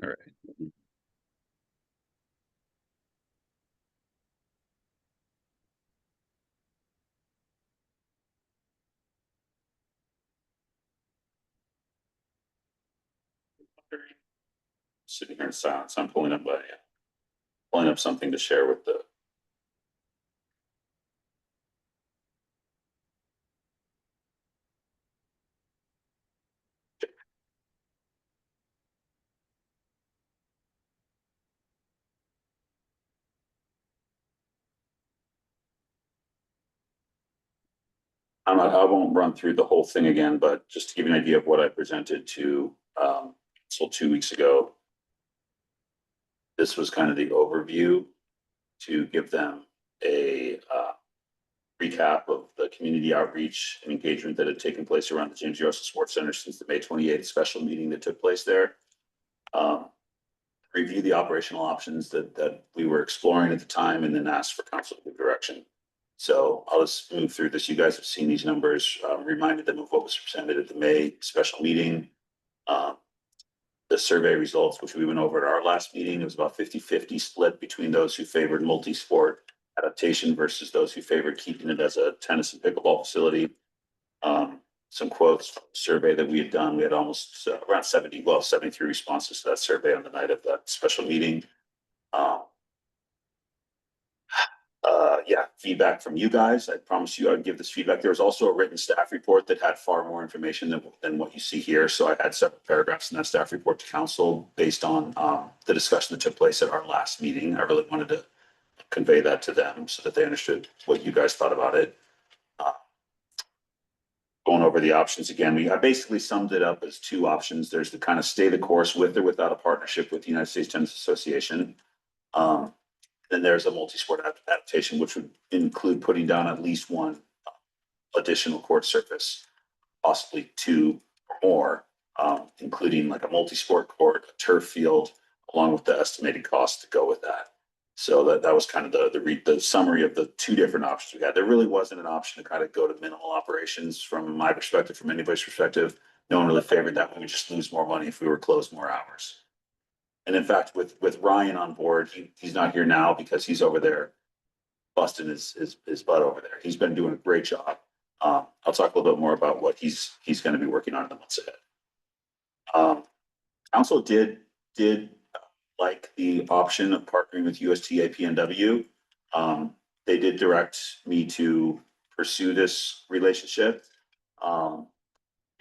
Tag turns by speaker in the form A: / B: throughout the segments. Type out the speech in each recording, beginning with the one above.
A: All right. Sitting here in silence. I'm pulling up something to share with the. I won't run through the whole thing again, but just to give you an idea of what I presented to so 2 weeks ago. This was kind of the overview to give them a recap of the community outreach and engagement that had taken place around the James E. Russell Sports Center since the May 28th special meeting that took place there. Um, Review the operational options that we were exploring at the time, and then ask for council direction. So I'll just move through this. You guys have seen these numbers, reminded them of what was presented at the May special meeting. Um, the survey results, which we went over at our last meeting, it was about 50-50 split between those who favored multi-sport adaptation versus those who favored keeping it as a tennis and pickleball facility. Some quotes from the survey that we had done. We had almost around 73 responses to that survey on the night of that special meeting. Um, yeah, feedback from you guys. I promise you I'd give this feedback. There was also a written staff report that had far more information than what you see here. So I had several paragraphs in that staff report to council based on the discussion that took place at our last meeting. I really wanted to convey that to them so that they understood what you guys thought about it. Going over the options again, I basically summed it up as two options. There's to kind of stay the course with or without a partnership with the United States Tennis Association. Then there's a multi-sport adaptation, which would include putting down at least one additional court surface, possibly two or more, including like a multi-sport court, a turf field, along with the estimated cost to go with that. So that was kind of the summary of the two different options we had. There really wasn't an option to kind of go to minimal operations from my perspective, from anybody's perspective. No one really favored that. We would just lose more money if we were closed more hours. And in fact, with Ryan on board, he's not here now because he's over there busting his butt over there. He's been doing a great job. I'll talk a little bit more about what he's going to be working on in the months ahead. Council did like the option of partnering with USTA PNW. They did direct me to pursue this relationship. Um,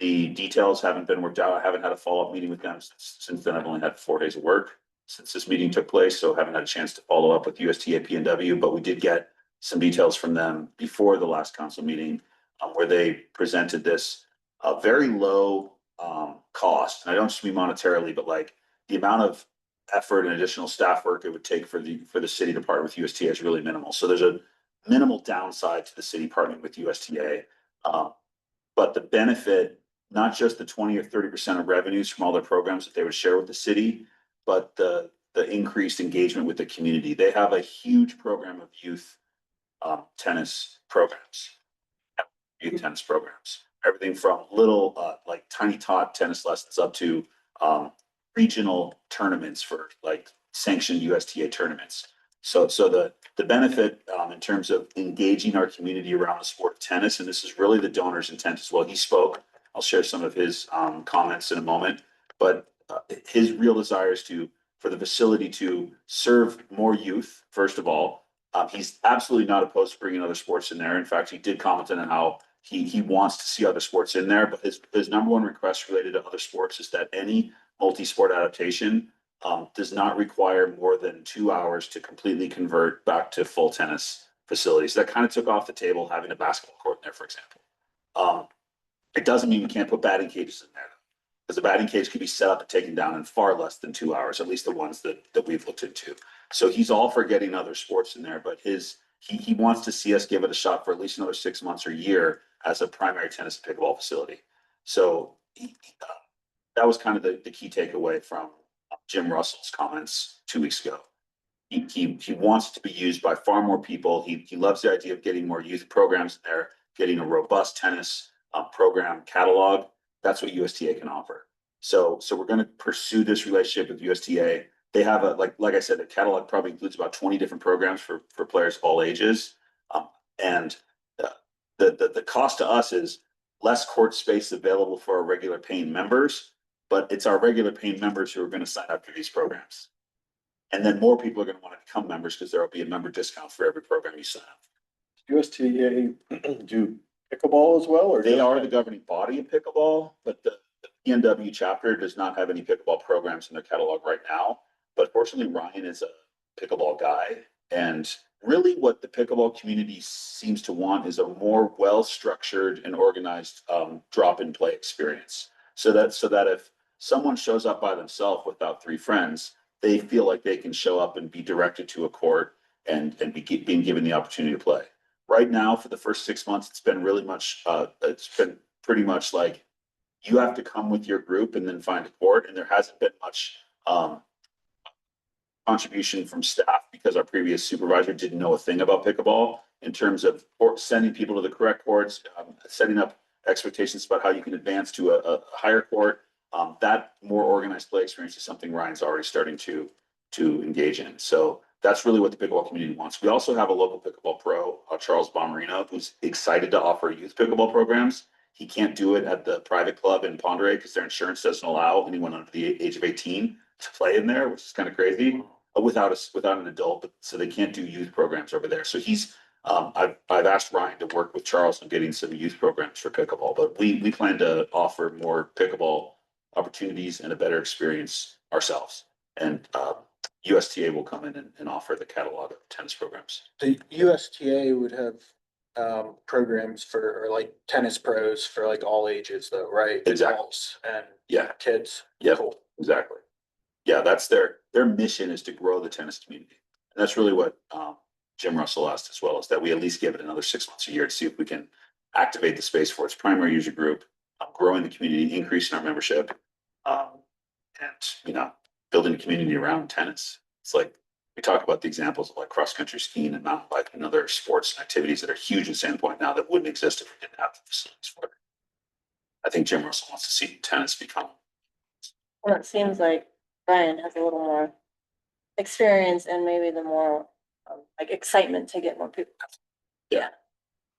A: the details haven't been worked out. I haven't had a follow-up meeting with them since then. I've only had 4 days of work since this meeting took place, so haven't had a chance to follow up with USTA PNW, but we did get some details from them before the last council meeting, where they presented this very low cost. And I don't just mean monetarily, but like the amount of effort and additional staff work it would take for the city to partner with USTA is really minimal. So there's a minimal downside to the city partnering with USTA. But the benefit, not just the 20 or 30% of revenues from all their programs that they would share with the city, but the increased engagement with the community. They have a huge program of tennis programs, youth tennis programs, everything from little like tiny tot tennis lessons up to regional tournaments for like sanctioned USTA tournaments. So the benefit in terms of engaging our community around the sport of tennis, and this is really the donor's intent as well. He spoke. I'll share some of his comments in a moment, but his real desire is for the facility to serve more youth. First of all, he's absolutely not opposed to bringing other sports in there. In fact, he did comment on how he wants to see other sports in there. But his number one request related to other sports is that any multi-sport adaptation does not require more than 2 hours to completely convert back to full tennis facilities. That kind of took off the table having a basketball court in there, for example. It doesn't mean we can't put batting cages in there, because the batting cage could be set up and taken down in far less than 2 hours, at least the ones that we've looked into. So he's all for getting other sports in there, but he wants to see us give it a shot for at least another 6 months or a year as a primary tennis and pickleball facility. So that was kind of the key takeaway from Jim Russell's comments 2 weeks ago. He wants to be used by far more people. He loves the idea of getting more youth programs in there, getting a robust tennis program catalog. That's what USTA can offer. So we're going to pursue this relationship with USTA. They have like I said, the catalog probably includes about 20 different programs for players of all ages. And the cost to us is less court space available for our regular paying members, but it's our regular paying members who are going to sign up for these programs. And then more people are going to want to become members because there will be a member discount for every program you sign up.
B: USTA do pickleball as well, or
A: they are the governing body of pickleball, but the PNW chapter does not have any pickleball programs in their catalog right now. But fortunately, Ryan is a pickleball guy, and really what the pickleball community seems to want is a more well-structured and organized drop-in play experience. So that if someone shows up by themselves without 3 friends, they feel like they can show up and be directed to a court and being given the opportunity to play. Right now, for the first 6 months, it's been pretty much like you have to come with your group and then find a court, and there hasn't been much contribution from staff because our previous supervisor didn't know a thing about pickleball in terms of sending people to the correct courts, setting up expectations about how you can advance to a higher court. That more organized play experience is something Ryan's already starting to engage in. So that's really what the pickleball community wants. We also have a local pickleball pro, Charles Bomarino, who's excited to offer youth pickleball programs. He can't do it at the private club in Ponderay because their insurance doesn't allow anyone under the age of 18 to play in there, which is kind of crazy, without an adult. But so they can't do youth programs over there. So I've asked Ryan to work with Charles on getting some youth programs for pickleball, but we plan to offer more pickleball opportunities and a better experience ourselves. And USTA will come in and offer the catalog of tennis programs.
B: The USTA would have programs for, or like tennis pros for like all ages though, right?
A: Exactly.
B: Adults and
A: Yeah.
B: kids.
A: Yeah,
B: Cool.
A: exactly. Yeah, that's their mission is to grow the tennis community. And that's really what Jim Russell asked as well, is that we at least give it another 6 months a year to see if we can activate the space for its primary user group, growing the community, increasing our membership, and building a community around tennis. It's like we talk about the examples of like cross country skiing and mountain biking and other sports and activities that are huge in Sandpoint now that wouldn't exist if we didn't have the facilities for it. I think Jim Russell wants to see tennis become.
C: Well, it seems like Brian has a little more experience and maybe the more like excitement to get more people.
A: Yeah.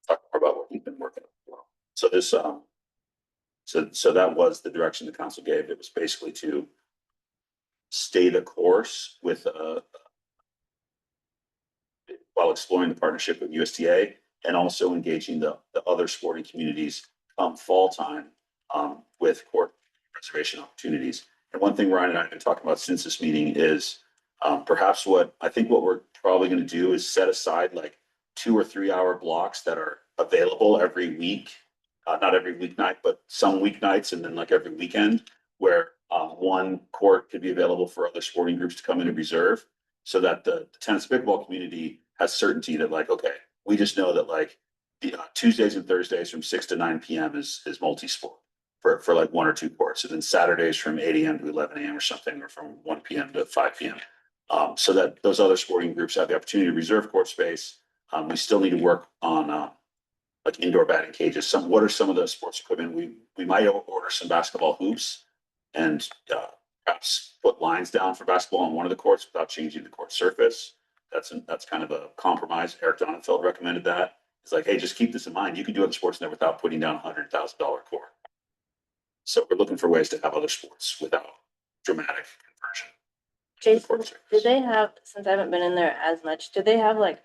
A: Talk more about what he's been working on. So this, so that was the direction the council gave. It was basically to stay the course with while exploring the partnership with USTA and also engaging the other sporting communities fall time with court preservation opportunities. And one thing Ryan and I have been talking about since this meeting is perhaps what we're probably going to do is set aside like 2 or 3 hour blocks that are available every week, not every weeknight, but some weeknights and then like every weekend where one court could be available for other sporting groups to come in and reserve so that the tennis pickleball community has certainty that like, okay, we just know that like the Tuesdays and Thursdays from 6 to 9 p.m. is multi-sport for like 1 or 2 courts. And then Saturdays from 8 a.m. to 11 a.m. or something, or from 1 p.m. to 5 p.m. So that those other sporting groups have the opportunity to reserve court space. We still need to work on like indoor batting cages. What are some of the sports equipment? We might order some basketball hoops and perhaps put lines down for basketball on one of the courts without changing the court surface. That's kind of a compromise. Eric Donenfeld recommended that. It's like, hey, just keep this in mind. You can do other sports in there without putting down $100,000 court. So we're looking for ways to have other sports without dramatic conversion.
C: Jason, do they have, since I haven't been in there as much, do they have like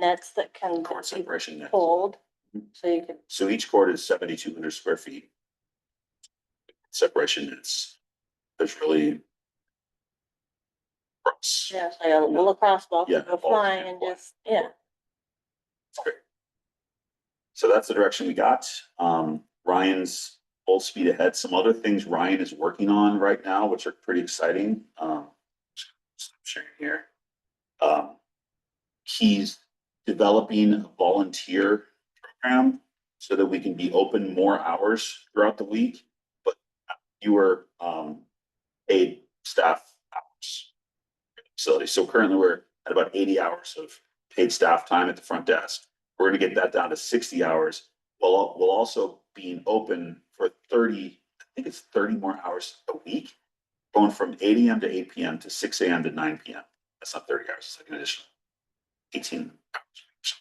C: nets that can
A: Court
C: be
A: separation nets.
C: pulled? So you could,
A: So each court is 7,200 square feet. Separation nets. There's really gross.
C: yeah, it's like a lacrosse ball
A: Yeah,
C: could go
A: balls
C: flying
A: can
C: and
A: fly.
C: just, yeah.
A: It's great. So that's the direction we got. Ryan's full speed ahead. Some other things Ryan is working on right now, which are pretty exciting. Sharing here. He's developing a volunteer program so that we can be open more hours throughout the week, but fewer paid staff hours in the facility. So currently we're at about 80 hours of paid staff time at the front desk. We're going to get that down to 60 hours. We'll also be open for 30, I think it's 30 more hours a week, going from 8 a.m. to 8 p.m. to 6 a.m. to 9 p.m. That's not 30 hours, it's like an additional 18 hours or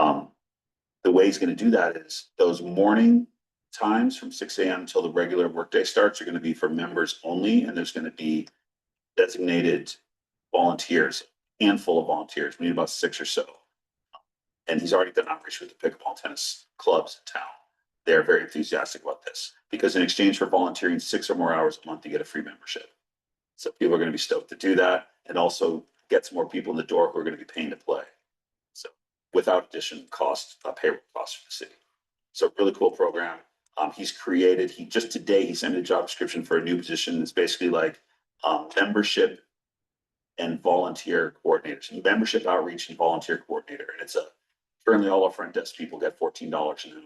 A: something. The way he's going to do that is those morning times from 6 a.m. until the regular workday starts are going to be for members only, and there's going to be designated volunteers, a handful of volunteers. We need about 6 or so. And he's already done outreach with the pickleball tennis clubs in town. They're very enthusiastic about this because in exchange for volunteering 6 or more hours a month, you get a free membership. So people are going to be stoked to do that and also get some more people in the door who are going to be paying to play. So without additional cost, payroll costs for the city. So really cool program. Just today, he sent me a job description for a new position. It's basically like membership and volunteer coordinators, membership outreach and volunteer coordinator. And currently all our front desk people get $14 an hour.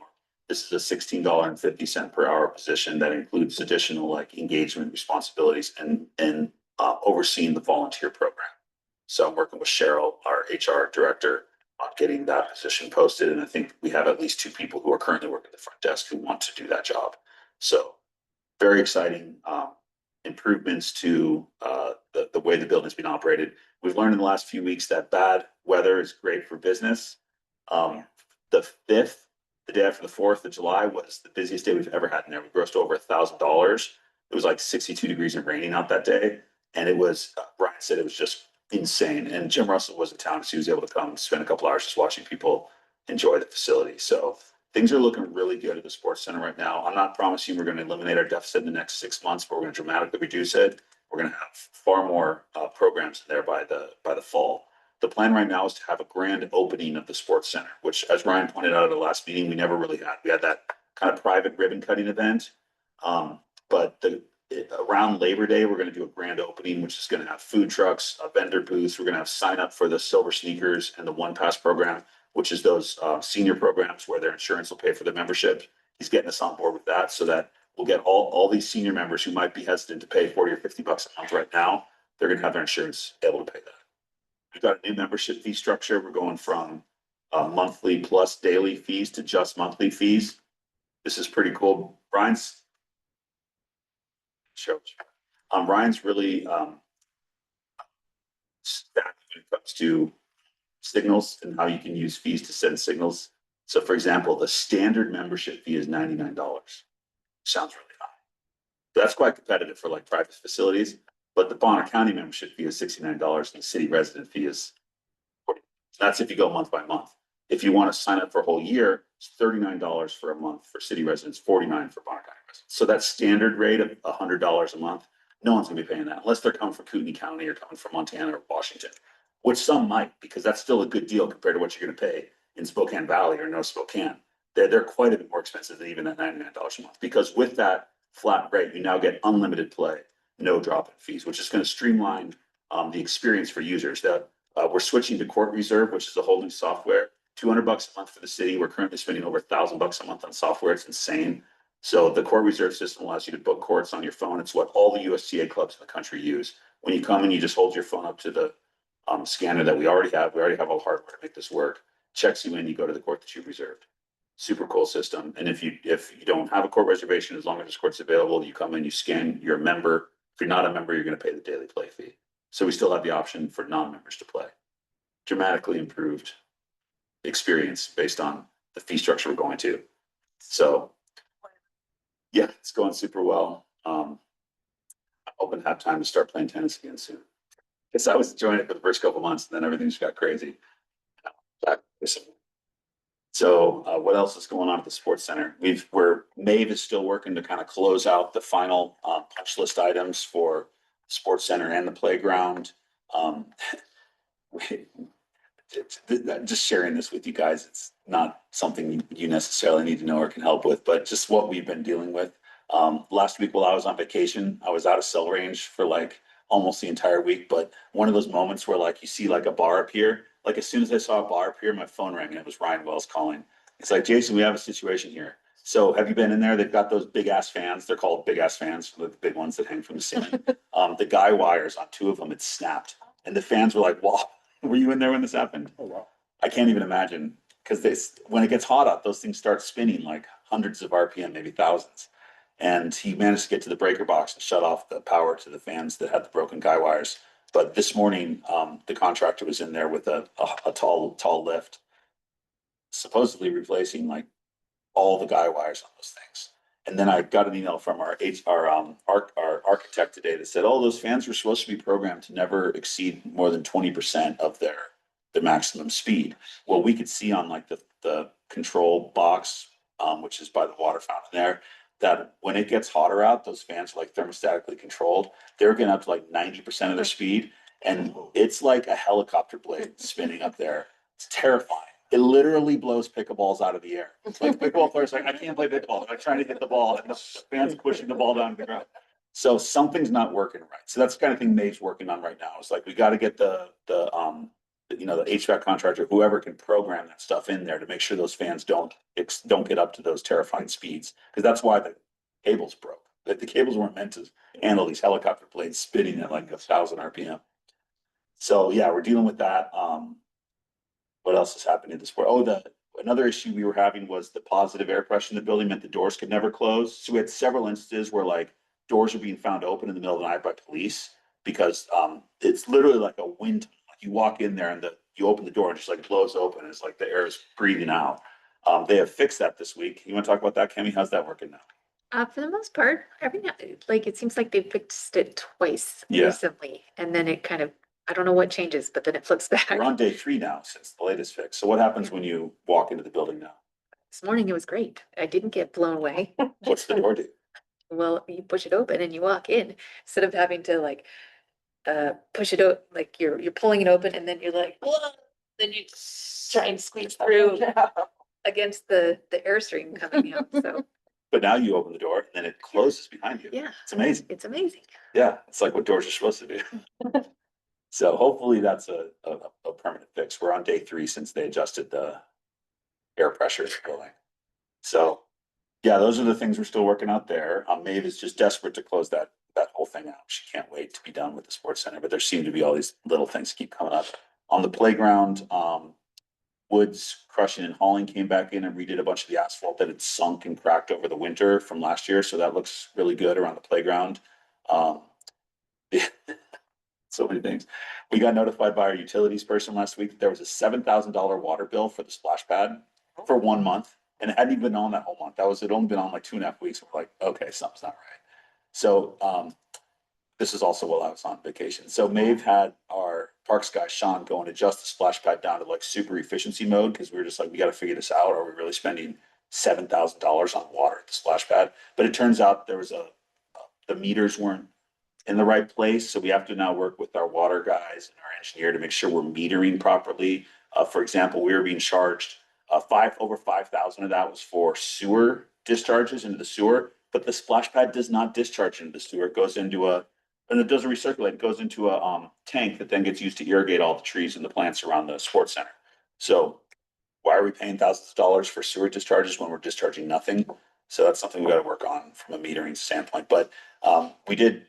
A: This is a $16.50 per hour position that includes additional like engagement responsibilities and overseeing the volunteer program. So I'm working with Cheryl, our HR director, on getting that position posted. And I think we have at least 2 people who are currently working at the front desk who want to do that job. So very exciting improvements to the way the building's been operated. We've learned in the last few weeks that bad weather is great for business. The 5th, the day after the 4th of July, was the busiest day we've ever had in there. We grossed over $1,000. It was like 62 degrees and raining out that day. And it was, Brian said it was just insane. And Jim Russell was in town, so he was able to come and spend a couple hours just watching people enjoy the facility. So things are looking really good at the sports center right now. I'm not promising we're going to eliminate our deficit in the next 6 months, but we're going to dramatically reduce it. We're going to have far more programs in there by the fall. The plan right now is to have a grand opening of the sports center, which, as Ryan pointed out at the last meeting, we never really had. We had that kind of private ribbon cutting event, but around Labor Day, we're going to do a grand opening, which is going to have food trucks, vendor booths. We're going to have sign up for the Silver Sneakers and the One Pass program, which is those senior programs where their insurance will pay for their membership. He's getting us on board with that so that we'll get all these senior members who might be hesitant to pay 40 or 50 bucks a month right now. They're going to have their insurance able to pay that. We've got a new membership fee structure. We're going from monthly plus daily fees to just monthly fees. This is pretty cool. Ryan's really stacked when it comes to signals and how you can use fees to send signals. So for example, the standard membership fee is $99. Sounds really high. That's quite competitive for like private facilities. But the Bonner County membership fee is $69 and the city resident fee is 40. That's if you go month by month. If you want to sign up for a whole year, it's $39 for a month for city residents, 49 for Bonner County residents. So that standard rate of $100 a month, no one's gonna be paying that unless they're coming from Kootenai County or coming from Montana or Washington, which some might, because that's still a good deal compared to what you're gonna pay in Spokane Valley or North Spokane. They're quite a bit more expensive than even that $99 a month, because with that flat rate, you now get unlimited play, no drop-in fees, which is gonna streamline the experience for users. That we're switching to Court Reserve, which is a whole new software. $200 a month for the city. We're currently spending over $1,000 a month on software. It's insane. So the Court Reserve system allows you to book courts on your phone. It's what all the USTA clubs in the country use. When you come and you just hold your phone up to the scanner that we already have. We already have all the hardware to make this work. Checks you in, you go to the court that you've reserved. Super cool system. And if you don't have a court reservation, as long as this court's available, you come in, you scan, you're a member. If you're not a member, you're going to pay the daily play fee. So we still have the option for non-members to play. Dramatically improved experience based on the fee structure we're going to. So yeah, it's going super well. I'm hoping to have time to start playing tennis again soon. Because I was enjoying it for the first couple months, and then everything just got crazy. So what else is going on at the sports center? Maeve is still working to kind of close out the final punch list items for sports center and the playground. Just sharing this with you guys, it's not something you necessarily need to know or can help with, but just what we've been dealing with. Last week while I was on vacation, I was out of cell range for like almost the entire week, but one of those moments where like you see like a bar appear, like as soon as I saw a bar appear, my phone rang and it was Ryan Wells calling. It's like, Jason, we have a situation here. So have you been in there? They've got those big ass fans. They're called big ass fans, the big ones that hang from the ceiling. The guy wires on two of them, it snapped. And the fans were like, wow, were you in there when this happened?
B: Oh, wow.
A: I can't even imagine, because when it gets hot out, those things start spinning like hundreds of RPM, maybe thousands. And he managed to get to the breaker box and shut off the power to the fans that had the broken guy wires. But this morning, the contractor was in there with a tall lift, supposedly replacing like all the guy wires on those things. And then I got an email from our architect today that said, oh, those fans were supposed to be programmed to never exceed more than 20% of their maximum speed. Well, we could see on like the control box, which is by the water fountain there, that when it gets hotter out, those fans are like thermostatically controlled. They're getting up to like 90% of their speed. And it's like a helicopter blade spinning up there. It's terrifying. It literally blows pickleballs out of the air. Like pickleball players are like, I can't play pickleball. I'm trying to hit the ball and the fans pushing the ball down to the ground. So something's not working right. So that's the kind of thing Maeve's working on right now. It's like, we got to get the HVAC contractor, whoever can program that stuff in there to make sure those fans don't get up to those terrifying speeds. Because that's why the cables broke. That the cables weren't meant to handle these helicopter blades spinning at like 1,000 RPM. So yeah, we're dealing with that. What else is happening in the sport? Oh, another issue we were having was the positive air pressure in the building meant the doors could never close. So we had several instances where like doors are being found open in the middle of the night by police because it's literally like a wind. You walk in there and you open the door and just like blows open. It's like the air is breathing out. They have fixed that this week. You want to talk about that, Kemi? How's that working now?
D: For the most part, every now, like it seems like they fixed it twice
A: Yeah.
D: recently, and then it kind of, I don't know what changes, but then it flips back.
A: We're on day 3 now since the latest fix. So what happens when you walk into the building now?
D: This morning it was great. I didn't get blown away.
A: What's the door do?
D: Well, you push it open and you walk in instead of having to like push it out, like you're pulling it open and then you're like, whoa, then you try and squeeze through against the airstream coming out. So
A: But now you open the door and then it closes behind you.
D: yeah,
A: It's amazing.
D: it's amazing.
A: Yeah, it's like what doors are supposed to do. So hopefully that's a permanent fix. We're on day 3 since they adjusted the air pressure in the building. So yeah, those are the things we're still working out there. Maeve is just desperate to close that whole thing out. She can't wait to be done with the sports center, but there seem to be all these little things keep coming up. On the playground, Woods Crushing and Hauling came back in and redid a bunch of the asphalt that had sunk and cracked over the winter from last year. So that looks really good around the playground. So many things. We got notified by our utilities person last week that there was a $7,000 water bill for the splash pad for 1 month. And it hadn't even been on that whole month. It only been on like 2.5 weeks. We're like, okay, something's not right. So this is also while I was on vacation. So Maeve had our parks guy, Sean, go and adjust the splash pad down to like super efficiency mode, because we were just like, we got to figure this out. Are we really spending $7,000 on water at the splash pad? But it turns out there was the meters weren't in the right place. So we have to now work with our water guys and our engineer to make sure we're metering properly. For example, we were being charged over 5,000 of that was for sewer discharges into the sewer, but the splash pad does not discharge into the sewer. It goes into and it doesn't recirculate. It goes into a tank that then gets used to irrigate all the trees and the plants around the sports center. So why are we paying thousands of dollars for sewer discharges when we're discharging nothing? So that's something we got to work on from a metering standpoint. But we did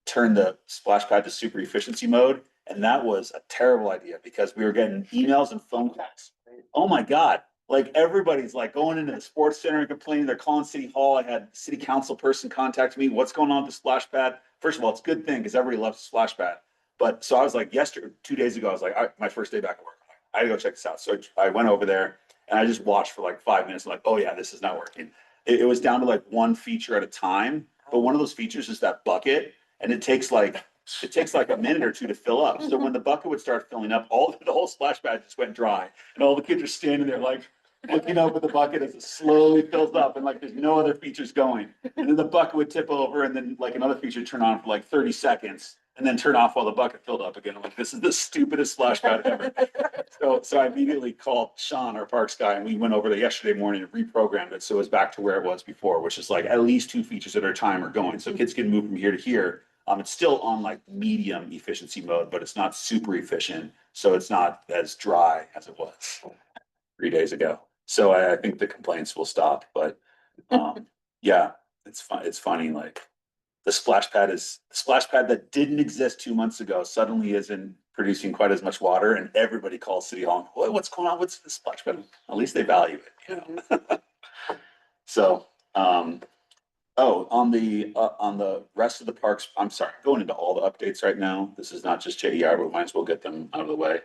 A: turn the splash pad to super efficiency mode, and that was a terrible idea because we were getting emails and phone calls. Oh my God. Like everybody's like going into the sports center and complaining. They're calling City Hall. I had city council person contact me. What's going on with the splash pad? First of all, it's a good thing because everybody loves the splash pad. But so I was like, 2 days ago, I was like, my first day back at work, I had to go check this out. So I went over there and I just watched for like 5 minutes. I'm like, oh yeah, this is not working. It was down to like one feature at a time. But one of those features is that bucket, and it takes like a minute or two to fill up. So when the bucket would start filling up, the whole splash pad just went dry, and all the kids are standing there like looking up at the bucket as it slowly fills up, and like there's no other features going. And then the bucket would tip over, and then like another feature would turn on for like 30 seconds, and then turn off while the bucket filled up again. I'm like, this is the stupidest splash pad ever. So I immediately called Sean, our parks guy, and we went over there yesterday morning and reprogrammed it so it was back to where it was before, which is like at least two features at a time are going, so kids can move from here to here. It's still on like medium efficiency mode, but it's not super efficient, so it's not as dry as it was 3 days ago. So I think the complaints will stop, but yeah, it's fun. It's funny, like the splash pad that didn't exist 2 months ago suddenly isn't producing quite as much water, and everybody calls City Hall. What's going on? What's the splash pad? At least they value it, you know. So, oh, on the rest of the parks, I'm sorry, going into all the updates right now. This is not just JER, but we might as well get them out of the way.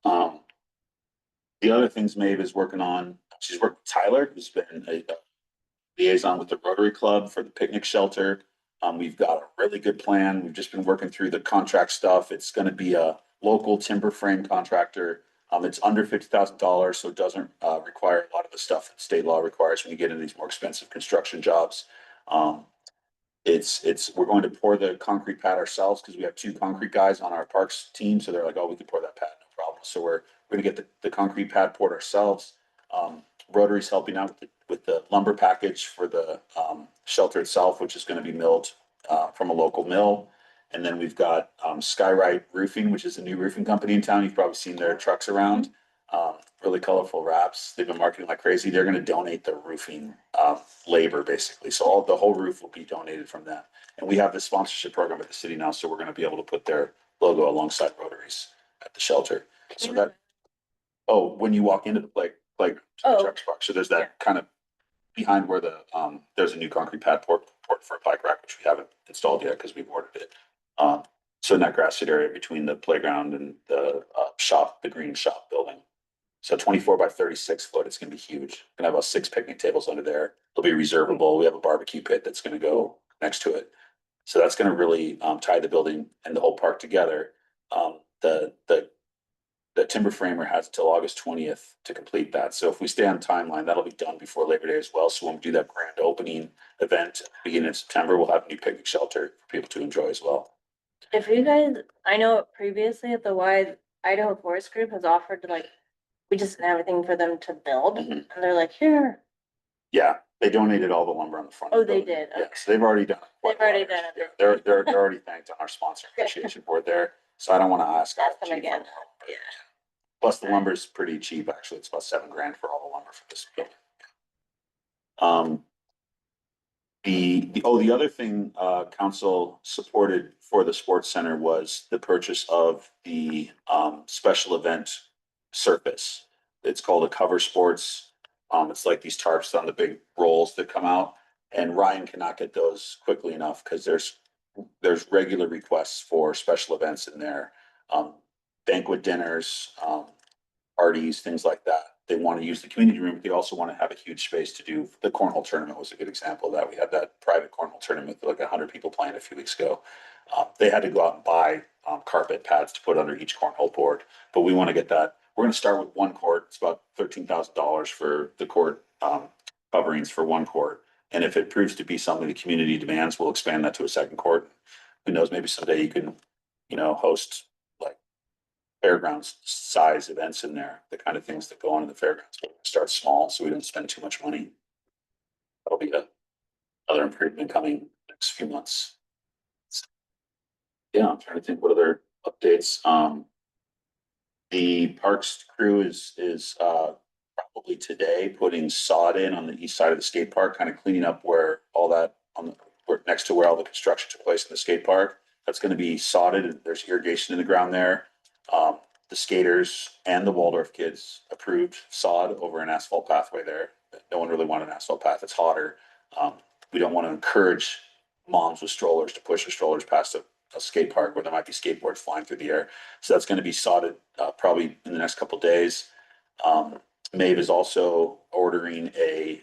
A: The other things Maeve is working on, she's worked with Tyler, who's been a liaison with the Rotary Club for the picnic shelter. We've got a really good plan. We've just been working through the contract stuff. It's going to be a local timber frame contractor. It's under $50,000, so it doesn't require a lot of the stuff that state law requires when you get into these more expensive construction jobs. We're going to pour the concrete pad ourselves because we have two concrete guys on our parks team. So they're like, oh, we can pour that pad, no problem. So we're going to get the concrete pad poured ourselves. Rotary's helping out with the lumber package for the shelter itself, which is going to be milled from a local mill. And then we've got Skyrite Roofing, which is a new roofing company in town. You've probably seen their trucks around. Really colorful wraps. They've been marketing like crazy. They're going to donate the roofing labor, basically. So the whole roof will be donated from them. And we have this sponsorship program at the city now, so we're going to be able to put their logo alongside Rotary's at the shelter. So that, when you walk into the play truck spot, so there's that kind of behind where there's a new concrete pad port for a bike rack, which we haven't installed yet because we've ordered it. So in that grassy area between the playground and the shop, the green shop building. So 24 by 36 foot, it's going to be huge. Gonna have about 6 picnic tables under there. It'll be reservable. We have a barbecue pit that's going to go next to it. So that's going to really tie the building and the whole park together. The timber framer has until August 20th to complete that. So if we stay on timeline, that'll be done before Labor Day as well. So when we do that grand opening event beginning in September, we'll have a new picnic shelter for people to enjoy as well.
C: If you guys, I know previously at the Wide Idaho Forest Group has offered to we just didn't have anything for them to build, and they're like, here.
A: Yeah, they donated all the lumber on the front.
C: Oh, they did.
A: Yeah, so they've already done it.
C: They've already done it.
A: Yeah, they're already thanked on our sponsor appreciation board there. So I don't want to ask.
C: Ask them again. Yeah.
A: Plus the lumber is pretty cheap, actually. It's about $7,000 for all the lumber for this building. The other thing council supported for the sports center was the purchase of the special event surface. It's called a cover sports. It's like these tarps on the big rolls that come out, and Ryan cannot get those quickly enough because there's regular requests for special events in there, banquet dinners, parties, things like that. they want to use the community room, but they also want to have a huge space to do, the cornhole tournament was a good example of that. We had that private cornhole tournament with like 100 people playing a few weeks ago. They had to go out and buy carpet pads to put under each cornhole board, but we want to get that. We're going to start with one court. It's about $13,000 for the court coverings for one court. And if it proves to be something the community demands, we'll expand that to a second court. Who knows, maybe someday you can, host like fairgrounds size events in there, the kind of things that go on in the fairgrounds. Start small so we don't spend too much money. That'll be another improvement coming next few months. Yeah, I'm trying to think what other updates. The parks crew is probably today putting sod in on the east side of the skate park, kind of cleaning up where all that next to where all the construction took place in the skate park. That's going to be sodded, and there's irrigation in the ground there. The skaters and the Waldorf kids approved sod over an asphalt pathway there. No one really wanted an asphalt path. It's hotter. We don't want to encourage moms with strollers to push their strollers past a skate park where there might be skateboards flying through the air. So that's going to be sodded probably in the next couple of days. Maeve is also ordering a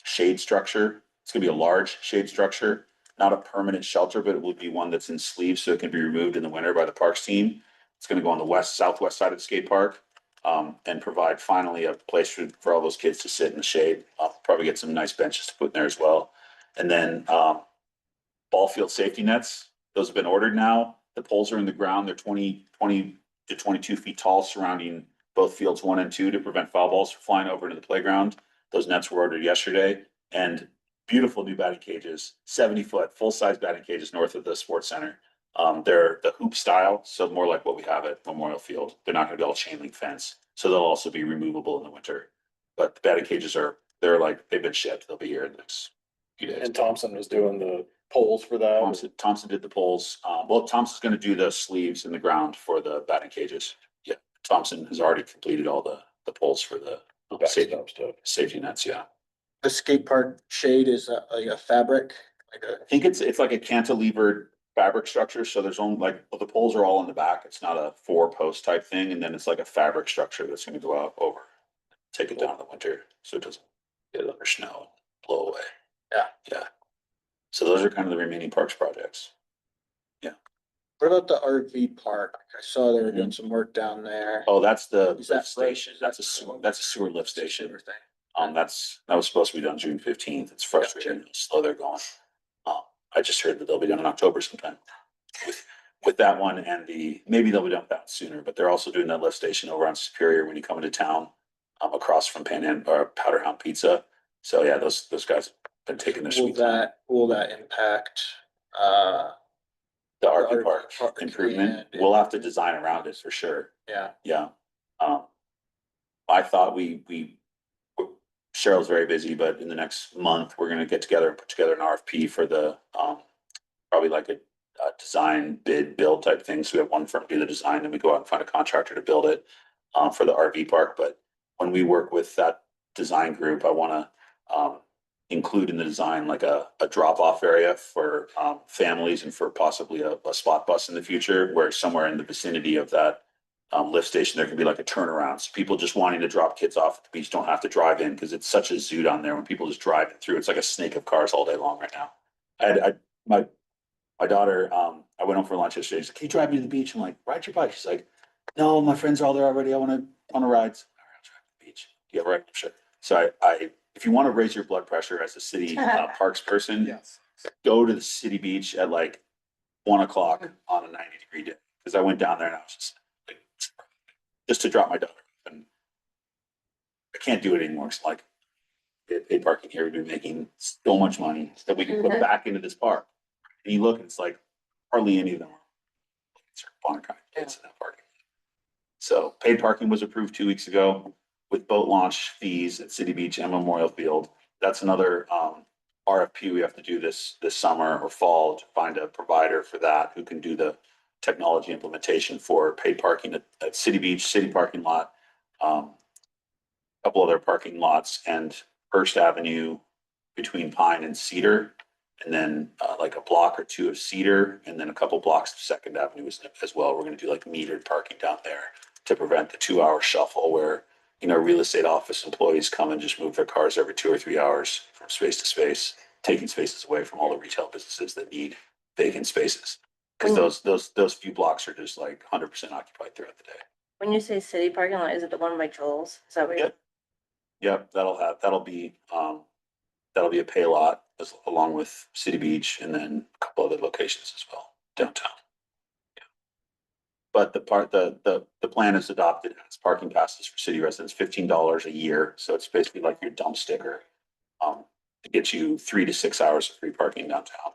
A: shade structure. It's going to be a large shade structure, not a permanent shelter, but it will be one that's in sleeves so it can be removed in the winter by the parks team. It's going to go on the southwest side of the skate park and provide finally a place for all those kids to sit in the shade. I'll probably get some nice benches to put in there as well. And then ball field safety nets. Those have been ordered now. The poles are in the ground. They're 20 to 22 feet tall, surrounding both fields 1 and 2 to prevent foul balls from flying over into the playground. Those nets were ordered yesterday, and beautiful new batting cages, 70-foot full-size batting cages north of the sports center. They're the hoop style, so more like what we have at Memorial Field. They're not going to be all chain link fence, so they'll also be removable in the winter. But the batting cages they've been shipped. They'll be here in the next few days.
E: And Thompson was doing the poles for that.
A: Thompson did the poles. Thompson's going to do the sleeves in the ground for the batting cages. Yeah, Thompson has already completed all the poles for the safety nets. Yeah,
B: The skate park shade is like a fabric,
A: I think it's like a cantilevered fabric structure. So there's only the poles are all in the back. It's not a 4-post type thing, and then it's like a fabric structure that's going to go out over, take it down in the winter, so it doesn't get under snow and blow away. Yeah. So those are kind of the remaining parks projects.
B: What about the RV park? I saw they were doing some work down there.
A: Oh, that's the
B: Is that
A: lift station. That's a sewer lift station. That was supposed to be done June 15th. It's frustrating how slow they're going. I just heard that they'll be done in October sometime with that one, and maybe they'll be done with that sooner, but they're also doing that lift station over on Superior when you come into town, across from Powderhound Pizza. So yeah, those guys have been taking their sweet time.
B: Will that impact
A: The
B: RV
A: RV park
B: park
A: improvement,
B: and-
A: we'll have to design around it for sure.
B: Yeah.
A: Yeah. I thought Cheryl's very busy, but in the next month, we're gonna get together and put together an RFP for the, probably like a design bid build type thing. So we have one firm do the design, then we go out and find a contractor to build it, for the RV park. But when we work with that design group, I wanna, include in the design like a drop-off area for families and for possibly a spot bus in the future, where somewhere in the vicinity of that lift station there can be like a turnaround, so people just wanting to drop kids off at the beach don't have to drive in, because it's such a zoo down there. When people just drive through, it's like a snake of cars all day long right now. My daughter, I went home for lunch yesterday. She's like, "Can you drive me to the beach?" I'm like, "Ride your bike." She's like, "No, my friends are all there already. I want to ride." All right, I'll drive to the beach. Do you have a ride? Sure. So if you want to raise your blood pressure as a city parks person,
E: Yes.
A: go to the city beach at like 1 o'clock on a 90-degree day. Because I went down there and I was just to drop my daughter off, and I can't do it anymore. It's like paid parking here, we've been making so much money that we can put back into this park. And you look, and it's like hardly any of them are kids in that parking. So paid parking was approved 2 weeks ago with boat launch fees at City Beach and Memorial Field. That's another RFP we have to do this summer or fall to find a provider for that who can do the technology implementation for paid parking at City Beach, city parking lot, a couple other parking lots, and First Avenue between Pine and Cedar, and then like a block or two of Cedar, and then a couple blocks of Second Avenue as well. We're going to do like metered parking down there to prevent the 2-hour shuffle where real estate office employees come and just move their cars every 2 or 3 hours from space to space, taking spaces away from all the retail businesses that need vacant spaces. Because those few blocks are just like 100% occupied throughout the day.
C: When you say city parking lot, is it the one by Joel's? Is that what you're?
A: Yep. Yep, that'll be a pay lot along with City Beach and then a couple other locations as well downtown. Yeah. But the plan is adopted as parking passes for city residents, $15 a year. So it's basically like your dump sticker to get you 3 to 6 hours of free parking downtown.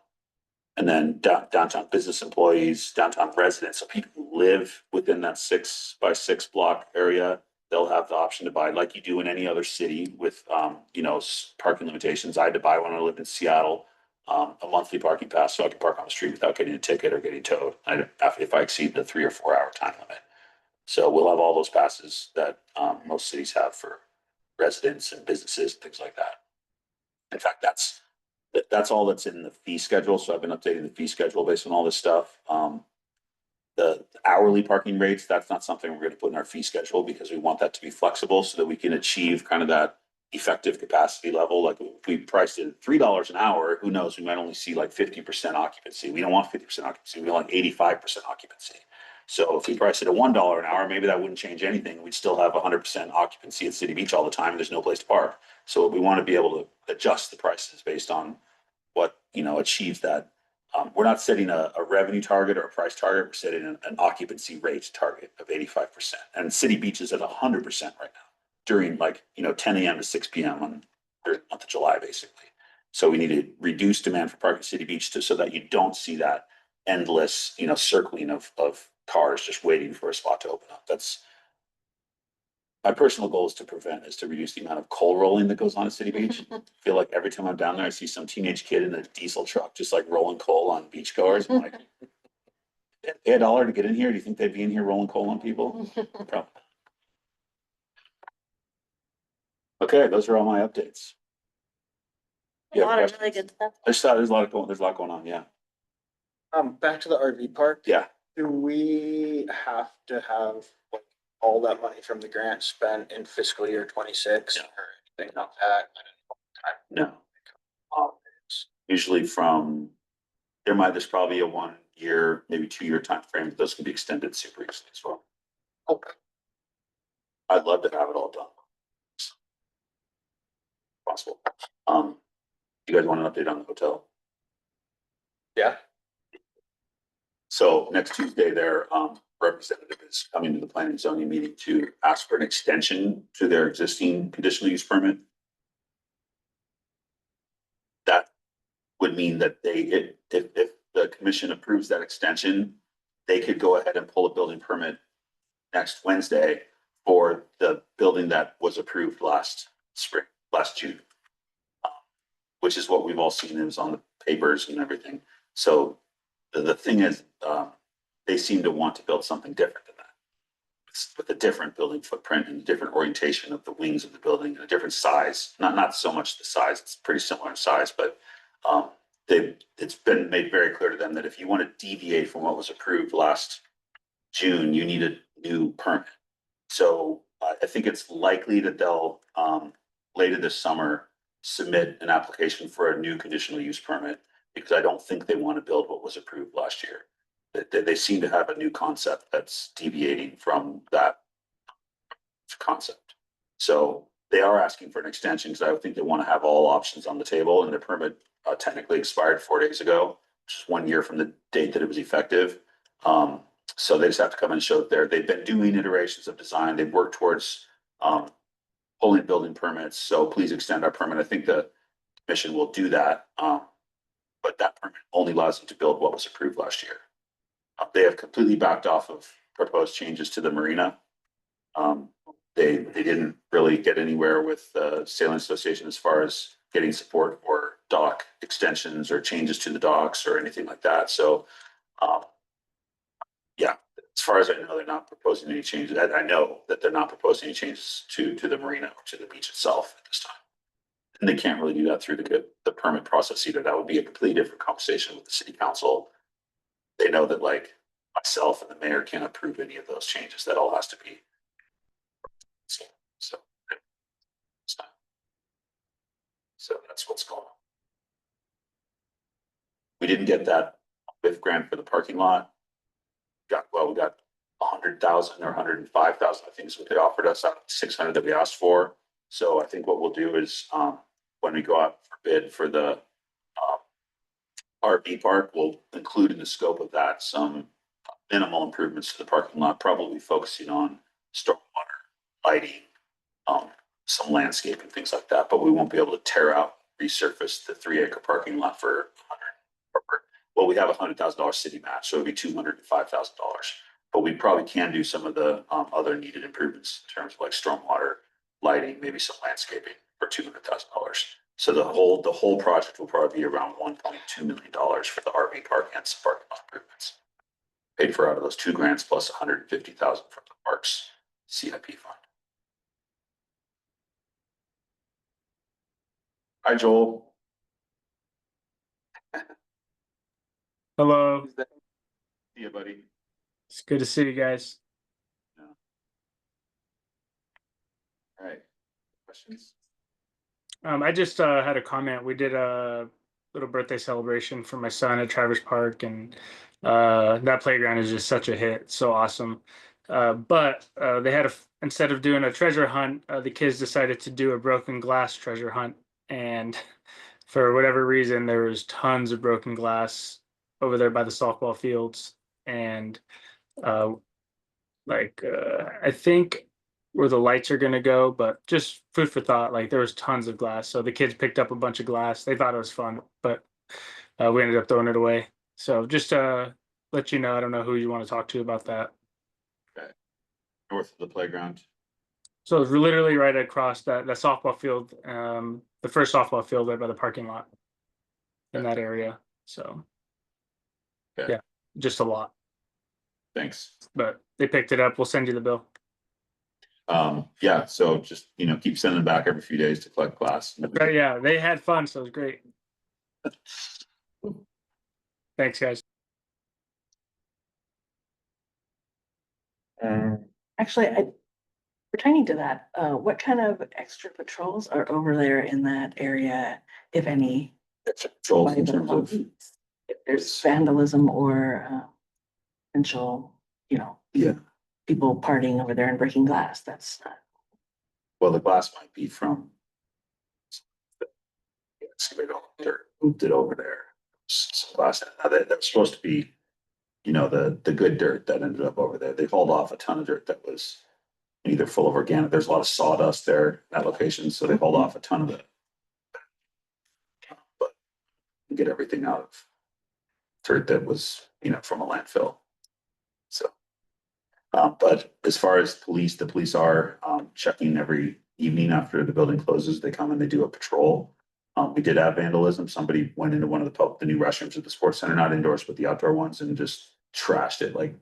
A: And then downtown business employees, downtown residents, so people who live within that 6x6 block area, they'll have the option to buy, like you do in any other city with, parking limitations. I had to buy when I lived in Seattle, a monthly parking pass so I could park on the street without getting a ticket or getting towed. If I exceed the 3 or 4 hour time limit. So we'll have all those passes that most cities have for residents and businesses, things like that. In fact, that's all that's in the fee schedule. So I've been updating the fee schedule based on all this stuff. The hourly parking rates, that's not something we're going to put in our fee schedule because we want that to be flexible so that we can achieve kind of that effective capacity level. Like if we priced it at $3 an hour, who knows, we might only see like 50% occupancy. We don't want 50% occupancy. We want like 85% occupancy. So if we price it at $1 an hour, maybe that wouldn't change anything. We'd still have 100% occupancy at City Beach all the time. There's no place to park. So we want to be able to adjust the prices based on what, achieves that. We're not setting a revenue target or a price target. We're setting an occupancy rate target of 85%. And City Beach is at 100% right now during 10 a.m. to 6 p.m. during the month of July, basically. So we need to reduce demand for parking City Beach so that you don't see that endless, circling of cars just waiting for a spot to open up. That's my personal goal is to reduce the amount of coal rolling that goes on at City Beach. I feel like every time I'm down there, I see some teenage kid in a diesel truck just like rolling coal on beachgoers. I'm like, pay $1 to get in here. Do you think they'd be in here rolling coal on people? Probably. Okay, those are all my updates.
C: A
A: You have
C: lot of really
A: questions?
C: good stuff.
A: I just thought there's a lot going on. Yeah.
B: Back to the RV park.
A: Yeah.
B: Do we have to have like all that money from the grant spent in fiscal year 26
A: No.
B: or anything like that?
A: No. Usually there's probably a 1 year, maybe 2 year time frame, but those can be extended super easily as well.
B: Okay.
A: I'd love to have it all done. Possible. You guys want an update on the hotel?
B: Yeah.
A: So next Tuesday, their representative is coming to the planning and zoning meeting to ask for an extension to their existing conditional use permit. That would mean that if the commission approves that extension, they could go ahead and pull a building permit next Wednesday for the building that was approved last June. Which is what we've all seen. It was on the papers and everything. So the thing is, they seem to want to build something different than that. It's with a different building footprint and a different orientation of the wings of the building and a different size. Not so much the size, it's pretty similar in size, but it's been made very clear to them that if you want to deviate from what was approved last June, you need a new permit. So I think it's likely that they'll later this summer submit an application for a new conditional use permit because I don't think they want to build what was approved last year. They seem to have a new concept that's deviating from that concept. So they are asking for an extension because I would think they want to have all options on the table, and their permit technically expired 4 days ago, which is 1 year from the date that it was effective. So they just have to come and show that they've been doing iterations of design. They've worked towards pulling building permits. So please extend our permit. I think the commission will do that. But that permit only allows them to build what was approved last year. They have completely backed off of proposed changes to the marina. They didn't really get anywhere with the Sailing Association as far as getting support for dock extensions or changes to the docks or anything like that. So, yeah, as far as I know, they're not proposing any changes. I know that they're not proposing any changes to the marina or to the beach itself at this time. And they can't really do that through the permit process either. That would be a completely different conversation with the city council. They know that like myself and the mayor can't approve any of those changes. That all has to be. So So that's what's going on. We didn't get that 5th grant for the parking lot. We got 100,000 or 105,000, I think is what they offered us out of 600 that we asked for. So I think what we'll do is, when we go out for bid for the RV park, we'll include in the scope of that some minimal improvements to the parking lot, probably focusing on stormwater, lighting, some landscape and things like that. But we won't be able to tear out, resurface the 3-acre parking lot for 100. Well, we have $100,000 city match, so it'd be $205,000. But we probably can do some of the other needed improvements in terms of like stormwater, lighting, maybe some landscaping for $200,000. So the whole project will probably be around $1.2 million for the RV park and some parking lot improvements. Paid for out of those 2 grants plus $150,000 from the parks CIP fund. Hi, Joel.
F: Hello,
A: See you, buddy.
F: it's good to see you guys.
A: All right. Questions?
F: I just had a comment. We did a little birthday celebration for my son at Traverse Park, and that playground is just such a hit. So awesome. But they had instead of doing a treasure hunt, the kids decided to do a broken glass treasure hunt, and for whatever reason, there was tons of broken glass over there by the softball fields, and uh, I think where the lights are gonna go, but just food for thought. Like there was tons of glass, so the kids picked up a bunch of glass. They thought it was fun, but we ended up throwing it away. So just let you know, I don't know who you want to talk to about that.
A: North of the playground.
F: So it's literally right across that softball field, the first softball field right by the parking lot in that area. So
A: Okay.
F: yeah, just a lot,
A: Thanks.
F: but they picked it up. We'll send you the bill.
A: Yeah, so just, keep sending back every few days to collect glass.
F: Right, yeah, they had fun, so it was great. Thanks, guys.
G: Actually, pertaining to that, what kind of extra patrols are over there in that area, if any?
A: Controls
G: by
A: in
G: the
A: terms of,
G: police? If there's vandalism or potential,
A: yeah,
G: people partying over there and breaking glass, that's not.
A: well, the glass might be from excavated all the dirt, moved it over there. Some glass, that's supposed to be, the good dirt that ended up over there. They hauled off a ton of dirt that was either full of organic. There's a lot of sawdust there at locations, so they hauled off a ton of it. But get everything out of dirt that was, from a landfill. So, but as far as the police are checking every evening after the building closes. They come and they do a patrol. We did have vandalism. Somebody went into one of the new restrooms at the sports center, not indoors, but the outdoor ones, and just trashed it. Like,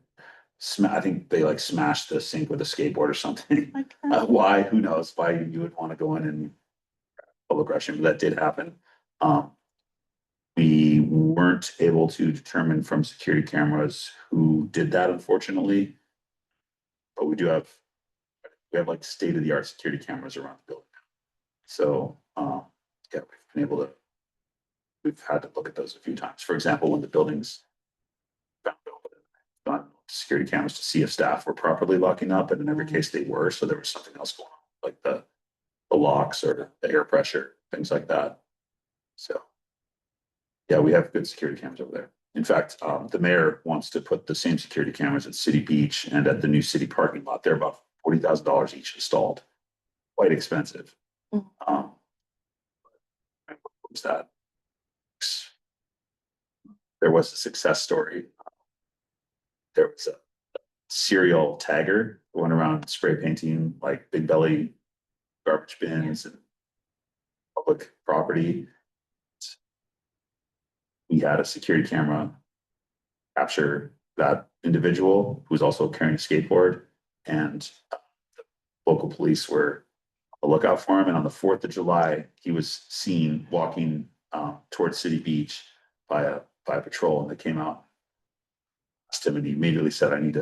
A: I think they like smashed the sink with a skateboard or something. Why? Who knows? Why you would want to go in and public restroom? That did happen. We weren't able to determine from security cameras who did that, unfortunately. But we have like state-of-the-art security cameras around the building. So yeah, we've had to look at those a few times. For example, when the buildings found open, done security cameras to see if staff were properly locking up, and in every case they were. So there was something else going on, like the locks or the air pressure, things like that. So yeah, we have good security cameras over there. In fact, the mayor wants to put the same security cameras at City Beach and at the new city parking lot. They're about $40,000 each installed. Quite expensive. What was that? There was a success story. There was a serial tagger going around spray painting like big belly garbage bins and public property. We had a security camera capture that individual who was also carrying a skateboard, and the local police were on the lookout for him. And on the 4th of July, he was seen walking towards City Beach by a patrol, and they came out, asked him, and he immediately said, I need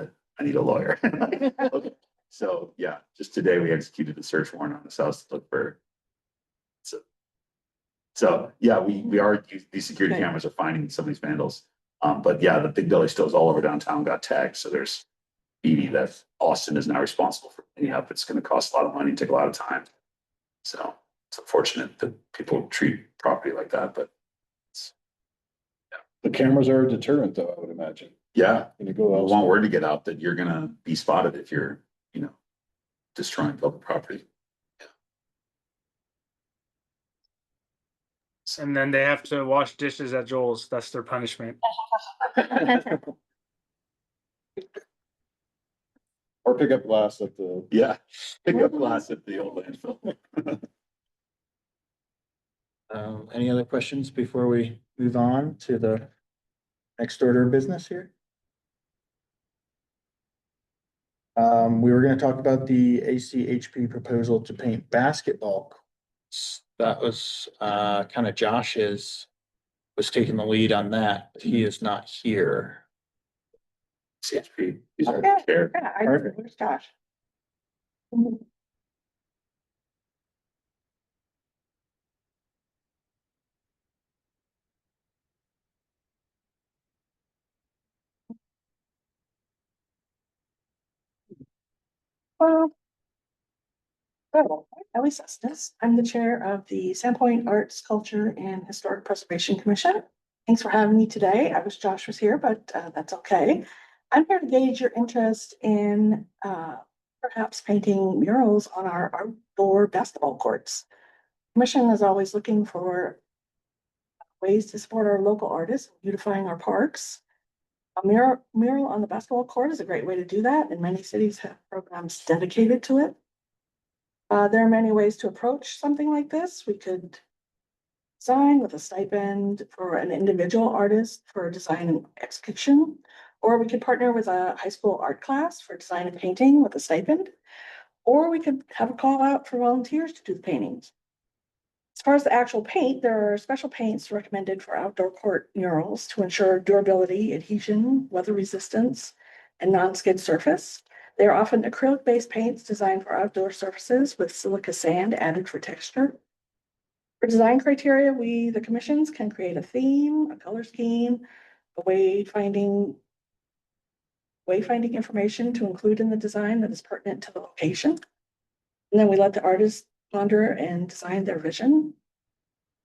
A: a lawyer. Okay. So yeah, just today we executed a search warrant on his house to look for So, yeah, we are, these security
G: Okay.
A: cameras are finding some of these vandals. But yeah, the big belly stills all over downtown got tagged, so there's BD that Austin is now responsible for cleaning up. It's gonna cost a lot of money, take a lot of time. So it's unfortunate that people treat property like that, but
E: The cameras are a deterrent though, I would imagine.
A: yeah,
E: When you go
A: I want
E: elsewhere.
A: word to get out that you're gonna be spotted if you're, destroying public property.
F: And then they have to wash dishes at Joel's. That's their punishment.
E: Or pick up glass at the,
A: Yeah, pick up glass at the old landfill.
B: Any other questions before we move on to the next order of business here? We were gonna talk about the ACHP proposal to paint basketball courts. That was, kind of Josh's, was taking the lead on that, but he is not here.
A: CHP, these are
G: Okay.
A: care.
G: Yeah, I,
B: Perfect.
G: where's Josh? Well. So, Ellie Sustis, I'm the chair of the Sandpoint Arts, Culture, and Historic Preservation Commission. Thanks for having me today. I wish Josh was here, but that's okay. I'm here to gauge your interest in perhaps painting murals on our outdoor basketball courts. Commission is always looking for ways to support our local artists, beautifying our parks. A mural on the basketball court is a great way to do that, and many cities have programs dedicated to it. There are many ways to approach something like this. We could design with a stipend for an individual artist for design and execution, or we could partner with a high school art class for design and painting with a stipend, or we could have a call out for volunteers to do the paintings. As far as the actual paint, there are special paints recommended for outdoor court murals to ensure durability, adhesion, weather resistance, and non-skid surface. They are often acrylic-based paints designed for outdoor surfaces with silica sand added for texture. For design criteria, we, the commissions, can create a theme, a color scheme, a wayfinding information to include in the design that is pertinent to the location. And then we let the artist ponder and design their vision.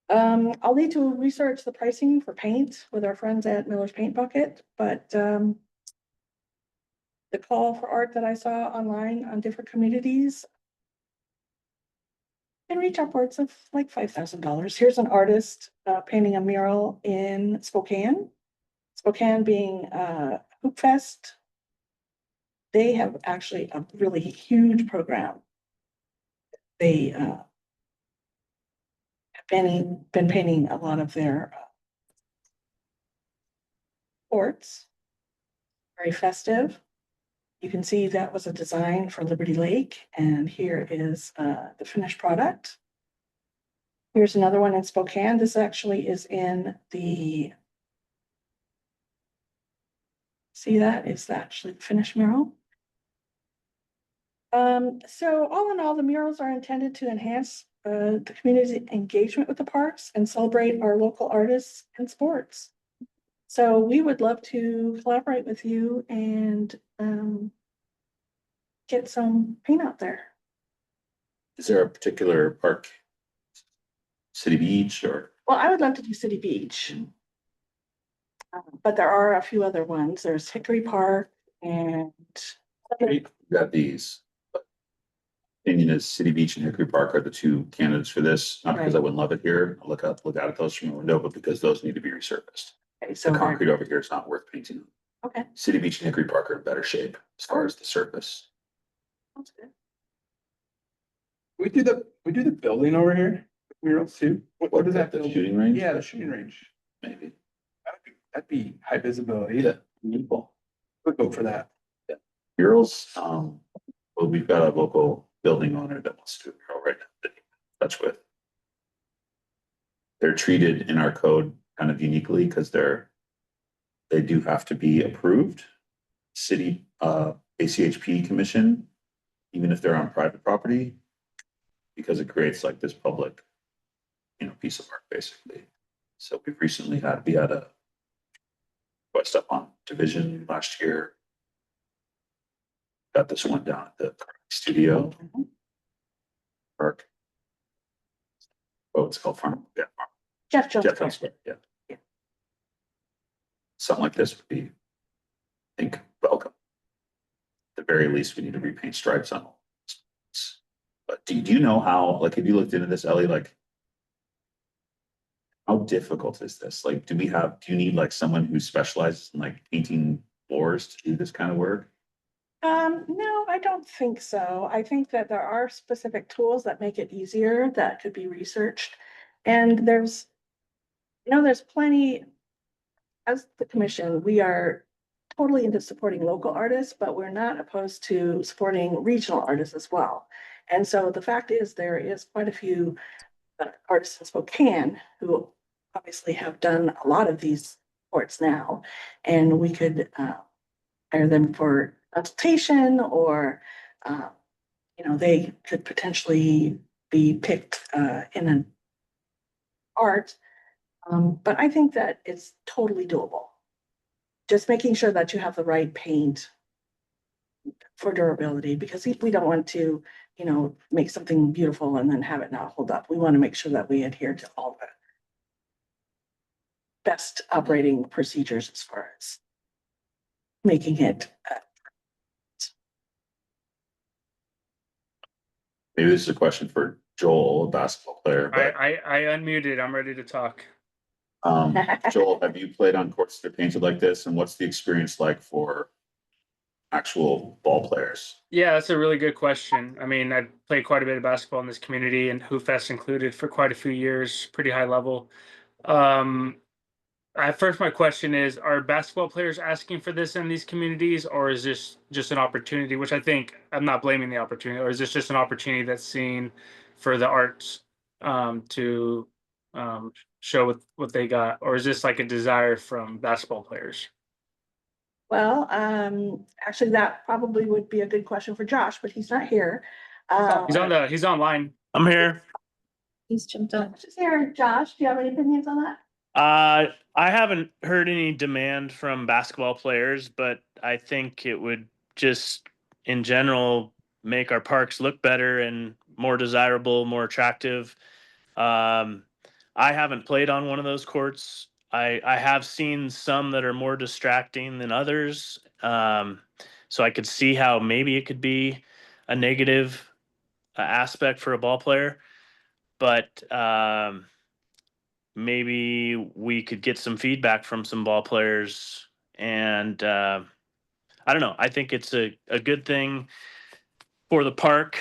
G: I'll need to research the pricing for paint with our friends at Miller's Paint Bucket, but the call for art that I saw online on different communities can reach upwards of like $5,000. Here's an artist painting a mural in Spokane. Spokane being Hoop Fest. They have actually a really huge program. They have been painting a lot of their courts. Very festive. You can see that was a design for Liberty Lake, and here is the finished product. Here's another one in Spokane. This actually is in the, see that? It's actually the finished mural. So all in all, the murals are intended to enhance the community engagement with the parks and celebrate our local artists and sports. So we would love to collaborate with you and get some paint out there.
A: Is there a particular park? City Beach or?
G: Well, I would love to do City Beach. But there are a few other ones. There's Hickory Park and
A: You got these. Opinion is City Beach and Hickory Park are the two candidates for this, not because I wouldn't love it here, I'll look out at those from the window, but because those need to be resurfaced.
G: okay,
A: The
G: so
A: concrete over here is not worth painting.
G: okay,
A: City Beach and Hickory Park are in better shape as far as the surface.
G: that's good.
H: We do the building over here, murals too. What is that
A: The
H: building?
A: shooting range?
H: Yeah, the shooting range.
A: Maybe.
H: That'd be high visibility.
A: Yeah. Meatball.
H: Would go for that.
A: Murals, well, we've got a local building owner that wants to do a mural right now that I'm in touch with. They're treated in our code kind of uniquely because they do have to be approved. City ACHP commission, even if they're on private property, because it creates like this public piece of art basically. So we recently had a quest up on Division last year. Got this one down at the studio park. Oh, it's called Farm. Yeah,
G: Jeff Jones.
A: Jeff Jones Square, yeah.
G: Yeah.
A: Something like this would be, I think, welcome. At the very least, we need to repaint stripes on all. But do you know how, like, have you looked into this, Ellie? Like, how difficult is this? Like, do you need like someone who specializes in like painting floors to do this kind of work?
G: No, I don't think so. I think that there are specific tools that make it easier that could be researched. And there's plenty, as the commission, we are totally into supporting local artists, but we're not opposed to supporting regional artists as well. And so the fact is, there is quite a few artists in Spokane who obviously have done a lot of these sports now, and we could hire them for consultation, or they could potentially be picked in an art. But I think that it's totally doable. Just making sure that you have the right paint for durability, because we don't want to, make something beautiful and then have it not hold up. We want to make sure that we adhere to all the best operating procedures as far as making it.
A: Maybe this is a question for Joel, a basketball player, but
F: I unmuted. I'm ready to talk.
A: Joel, have you played on courts that are painted like this? And what's the experience like for actual ball players?
F: Yeah, that's a really good question. I mean, I've played quite a bit of basketball in this community, and Hoofest included, for quite a few years, pretty high level. First, my question is, are basketball players asking for this in these communities, or is this just an opportunity, which I think I'm not blaming the opportunity, or is this just an opportunity that's seen for the arts to show what they got, or is this like a desire from basketball players?
G: Well, actually, that probably would be a good question for Josh, but he's not here.
F: He's online.
I: I'm here.
D: He's jumped on.
G: Josh is here. Josh, do you have any opinions on that?
I: I haven't heard any demand from basketball players, but I think it would just, in general, make our parks look better and more desirable, more attractive. I haven't played on one of those courts. I have seen some that are more distracting than others. So I could see how maybe it could be a negative aspect for a ball player, but maybe we could get some feedback from some ball players. And I don't know. I think it's a good thing for the park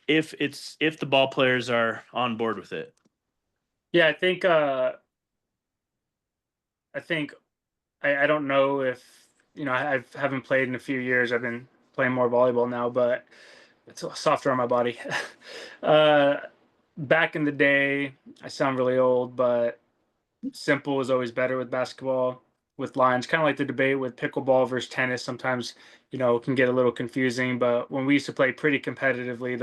I: if the ball players are on board with it.
F: Yeah, I don't know if I haven't played in a few years. I've been playing more volleyball now, but it's softer on my body. Back in the day, I sound really old, but simple was always better with basketball, with lines. Kind of like the debate with pickleball versus tennis. Sometimes can get a little confusing, but when we used to play pretty competitively,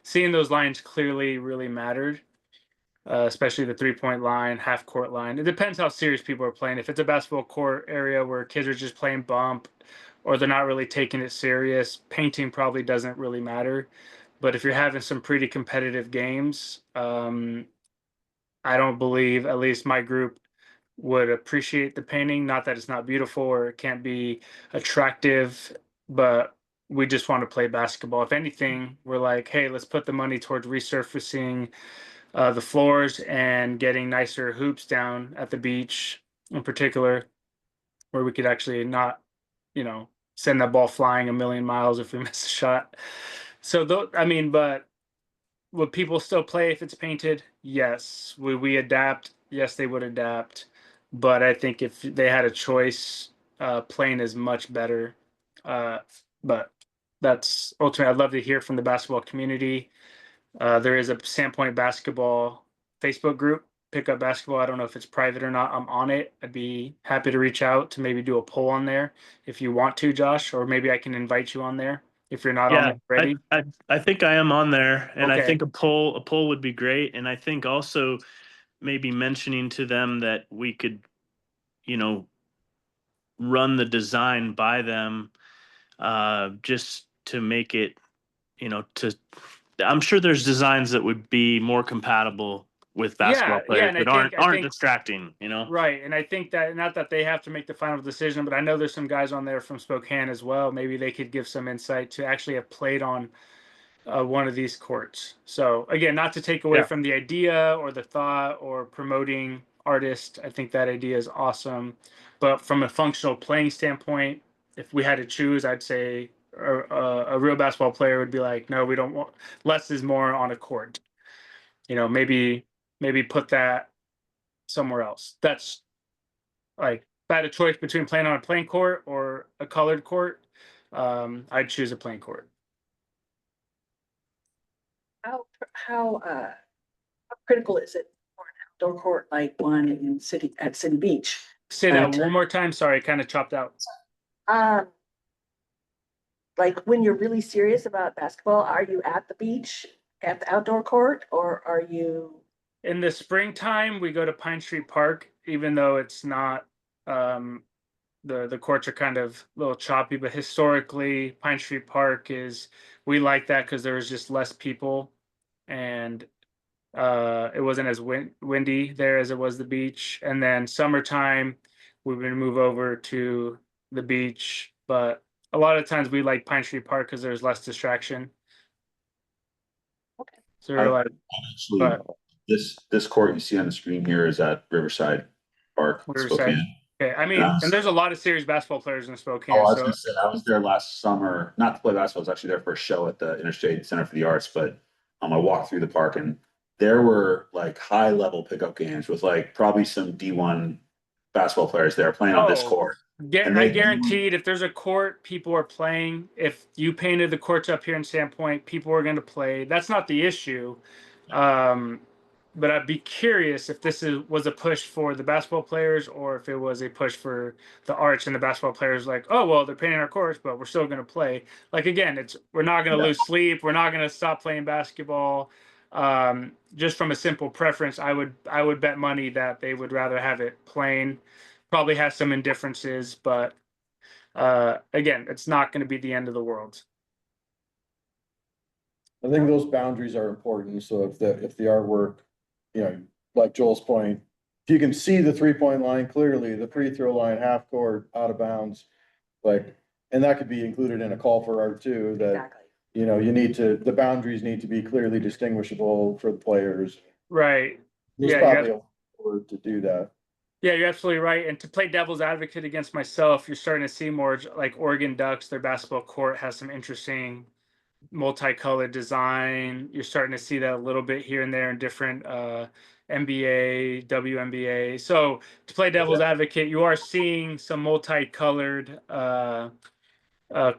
F: seeing those lines clearly really mattered. Especially the 3-point line, half court line. It depends how serious people are playing. If it's a basketball court area where kids are just playing bump, or they're not really taking it serious, painting probably doesn't really matter. But if you're having some pretty competitive games, I don't believe, at least my group, would appreciate the painting. Not that it's not beautiful or it can't be attractive, but we just want to play basketball. If anything, we're like, hey, let's put the money towards resurfacing the floors and getting nicer hoops down at the beach in particular, where we could actually not, send that ball flying a million miles if we miss a shot. So, but would people still play if it's painted? Yes. Would we adapt? Yes, they would adapt. But I think if they had a choice, plain is much better. But that's ultimately, I'd love to hear from the basketball community. There is a Sandpoint basketball Facebook group, Pick Up Basketball. I don't know if it's private or not. I'm on it. I'd be happy to reach out to maybe do a poll on there if you want to, Josh, or maybe I can invite you on there if you're not on
I: Yeah,
F: there already.
I: I think I am on there, and I
F: Okay.
I: think a poll would be great. And I think also maybe mentioning to them that we could, you know, run the design by them, just to make it, to. I'm sure there's designs that would be more compatible with basketball
F: Yeah,
I: players
F: and
I: that aren't distracting.
F: right, and I think that not that they have to make the final decision, but I know there's some guys on there from Spokane as well. Maybe they could give some insight to actually have played on one of these courts. So again, not to take away
I: Yeah.
F: from the idea or the thought or promoting artists, I think that idea is awesome. But from a functional playing standpoint, if we had to choose, I'd say a real basketball player would be like, no, we don't want less is more on a court. Maybe put that somewhere else. That's like if I had a choice between playing on a plain court or a colored court, I'd choose a plain court.
G: How critical is it for an outdoor court like one in City Beach?
F: Say that one more time. Sorry, kind of chopped out.
G: Um, like when you're really serious about basketball, are you at the beach, at the outdoor court, or are you?
F: In the springtime, we go to Pine Street Park, even though it's not the courts are kind of a little choppy, but historically Pine Street Park is we like that because there was just less people and it wasn't as windy there as it was the beach. And then summertime, we're going to move over to the beach, but a lot of times we like Pine Street Park because there's less distraction.
G: Okay.
F: So we're like,
A: Actually,
F: but
A: this court you see on the screen here is at Riverside Park,
F: Riverside.
A: Spokane.
F: Okay, I mean, and there's a lot of serious basketball players in Spokane.
A: Oh, I was
F: So
A: gonna say, I was there last summer, not to play basketball, I was actually there for a show at the Interstate Center for the Arts, but I walked through the park and there were like high level pickup games with like probably some D1 basketball players there playing on this court. And
F: I guaranteed if there's a court, people are playing. If you painted the courts up here in Sandpoint, people are going to play. That's not the issue. But I'd be curious if was a push for the basketball players or if it was a push for the arts and the basketball players like, oh, well, they're painting our courts, but we're still going to play. Like, again, we're not going to lose sleep. We're not going to stop playing basketball. Just from a simple preference, I would bet money that they would rather have it plain. Probably has some indifferences, but again, it's not going to be the end of the world.
E: I think those boundaries are important, so if the artwork, like Joel's point, if you can see the 3-point line clearly, the free throw line, half court, out of bounds, and that could be included in a call for art too, that,
G: Exactly.
E: the boundaries need to be clearly distinguishable for the players.
F: Right.
E: There's
F: Yeah,
E: probably a word to do that.
F: Yeah, you're absolutely right. And to play devil's advocate against myself, you're starting to see more like Oregon Ducks, their basketball court has some interesting multicolored design. You're starting to see that a little bit here and there in different NBA, WNBA. So to play devil's advocate, you are seeing some multicolored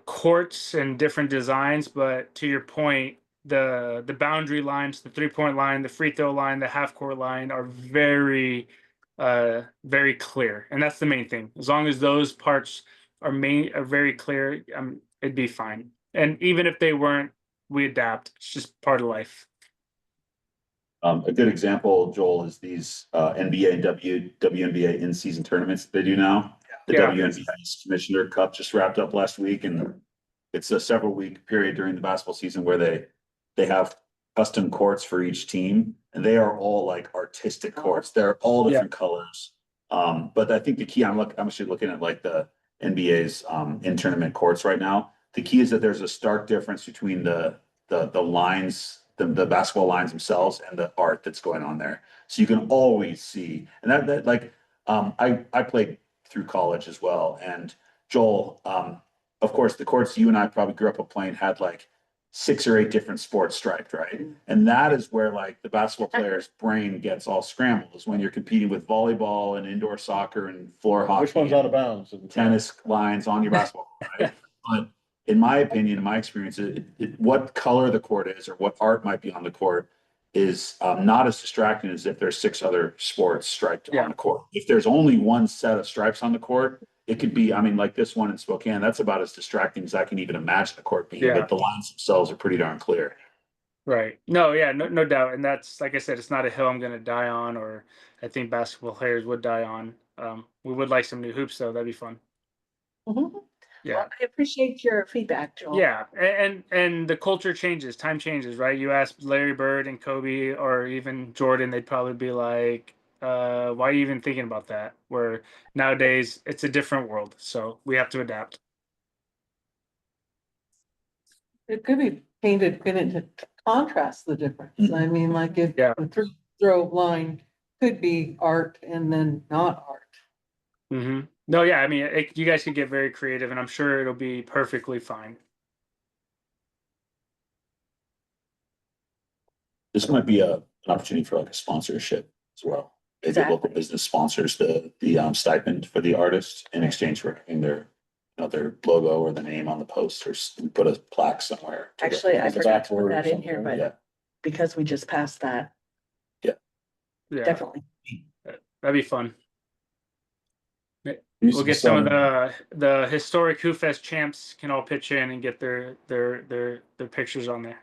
F: courts and different designs, but to your point, the boundary lines, the 3-point line, the free throw line, the half court line are very clear, and that's the main thing. As long as those parts are very clear, it'd be fine. And even if they weren't, we adapt. It's just part of life.
A: A good example, Joel, is these NBA and WNBA in-season tournaments they do now. The WNBA's Commissioner Cup just wrapped up last week, and it's a several-week period during the basketball season where they have custom courts for each team, and they are all like artistic courts. They're all different colors. But I think the key, I'm actually looking at like the NBA's in-tournament courts right now. The key is that there's a stark difference between the lines, the basketball lines themselves and the art that's going on there. So you can always see, and that like I played through college as well. And Joel, of course, the courts you and I probably grew up playing had like 6 or 8 different sports striped, right? And that is where like the basketball player's brain gets all scrambled, is when you're competing with volleyball and indoor soccer and floor hockey.
E: Which one's out of bounds?
A: Tennis lines on your basketball court, right? But in my opinion, in my experience, what color the court is or what art might be on the court is not as distracting as if there's 6 other sports striped on the court. If there's only one set of stripes on the court, it could be, I mean, like this one in Spokane, that's about as distracting as I can even imagine the court being,
F: Yeah.
A: but the lines themselves are pretty darn clear.
F: Right. No, yeah, no doubt. And that's, like I said, it's not a hill I'm gonna die on, or I think basketball players would die on. We would like some new hoops though. That'd be fun.
G: Mhm.
F: Yeah.
G: Well, I appreciate your feedback, Joel.
F: Yeah, and the culture changes, time changes, right? You ask Larry Bird and Kobe or even Jordan, they'd probably be like, why are you even thinking about that? Where nowadays it's a different world, so we have to adapt.
J: It could be painted in to contrast the difference. I mean, like if
F: Yeah.
J: the free throw line could be art and then not art.
F: No, yeah, I mean, you guys can get very creative, and I'm sure it'll be perfectly fine.
A: This might be an opportunity for like a sponsorship as well. Maybe
C: Exactly.
A: local business sponsors the stipend for the artist in exchange for having their, their logo or the name on the post, or put a plaque somewhere.
G: Actually, I
E: Like a
G: forgot to put
E: backboard or
G: that in here,
E: something,
A: Yeah,
G: but because we just passed that,
F: Yeah,
G: definitely.
F: that'd be fun.
E: Used
F: We'll
E: to be
F: get some of
E: some-
F: the historic Who Fest champs can all pitch in and get their pictures on there.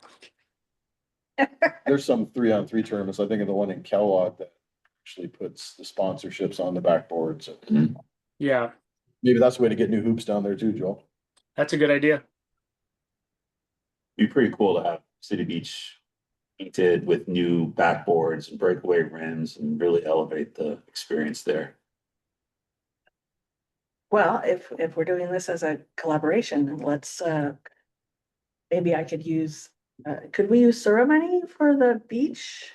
E: There's some 3-on-3 tournaments, I think of the one in Kellogg that actually puts the sponsorships on the backboards.
F: Yeah,
E: Maybe that's the way to get new hoops down there too, Joel.
F: that's a good idea.
A: be pretty cool to have City Beach painted with new backboards and breakaway rims and really elevate the experience there.
G: Well, if we're doing this as a collaboration, let's, maybe I could use, could we use Sura money for the beach?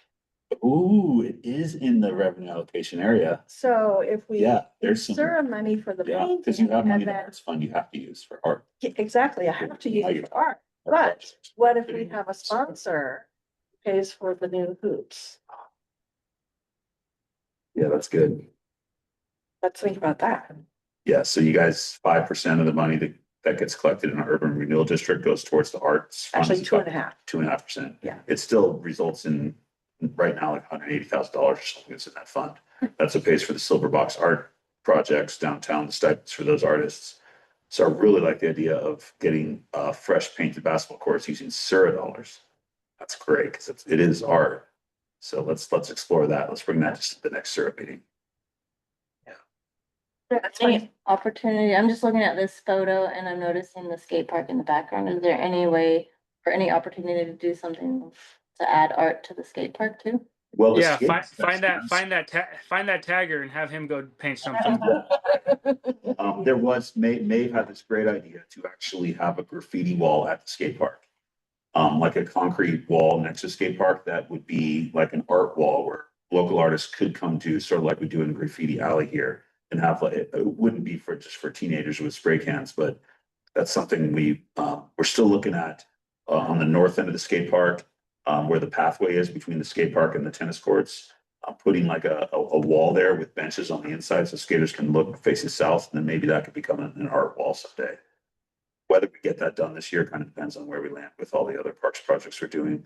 A: Ooh, it is in the revenue allocation area.
G: So if we
A: Yeah, there's
G: use
A: some,
G: Sura money for the
A: yeah, because you
G: painting
A: have money
G: and
A: in the
G: then,
A: arts fund you have to use for art.
G: exactly, I have to use it for art. But what if we have a sponsor who pays for the new hoops?
A: Yeah, that's good.
G: Let's think about that.
A: Yeah, so you guys, 5% of the money that gets collected in our urban renewal district goes towards the arts. fund.
G: Actually,
A: It's
G: two
A: about
G: and a half.
A: 2.5%.
G: Yeah.
A: It still results in, right now, like $180,000 or something that's in that fund. That's what pays for the Silver Box art projects downtown, the stipends for those artists. So I really like the idea of getting fresh painted basketball courts using Sura dollars. That's great because it is art. So let's explore that. Let's bring that to the next Sura meeting.
C: Any opportunity, I'm just looking at this photo and I'm noticing the skate park in the background. Is there any way or any opportunity to do something to add art to the skate park too?
A: Well, the
F: Yeah,
A: skates,
F: find that tagger and have him go paint something.
A: Maeve had this great idea to actually have a graffiti wall at the skate park. Like a concrete wall next to the skate park that would be like an art wall where local artists could come to, sort of like we do in Graffiti Alley here, and have like, it wouldn't be for just for teenagers with spray cans, but that's something we're still looking at on the north end of the skate park, where the pathway is between the skate park and the tennis courts. Putting like a wall there with benches on the inside so skaters can look facing south, and then maybe that could become an art wall someday. Whether we get that done this year kind of depends on where we land with all the other parks projects we're doing.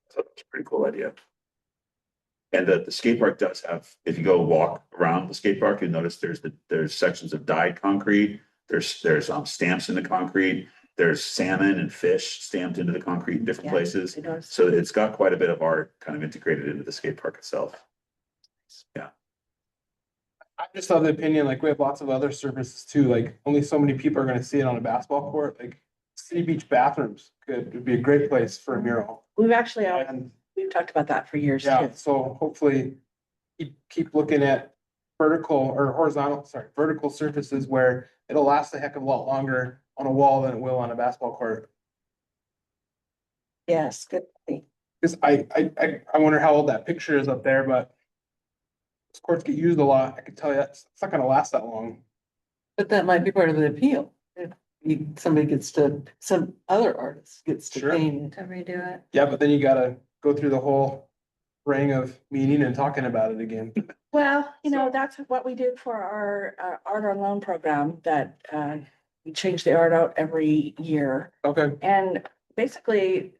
A: So that's a pretty cool idea. And the skate park does have, if you go walk around the skate park, you notice there's sections of dyed concrete. There's stamps in the concrete. There's salmon and fish stamped into the concrete in different
G: Yeah,
A: places.
G: I noticed.
A: So it's got quite a bit of art kind of integrated into the skate park itself. Yeah.
H: I just have the opinion, like we have lots of other services too, like only so many people are gonna see it on a basketball court, like City Beach bathrooms would be a great place for a mural.
G: We've actually,
H: And
G: we've talked about that for years
H: yeah,
G: too.
H: so hopefully keep looking at vertical surfaces where it'll last a heck of a lot longer on a wall than it will on a basketball court.
G: Yes, good. point.
H: Cause I wonder how old that picture is up there, but those courts get used a lot. I can tell you, it's not gonna last that long.
J: But that might be part of the appeal. If some other artist gets to
H: Sure.
J: paint.
C: To redo it?
H: Yeah, but then you gotta go through the whole ring of meeting and talking about it again.
G: Well,
H: So-
G: that's what we did for our art on loan program, that we change the art out every year.
H: Okay,
G: And basically,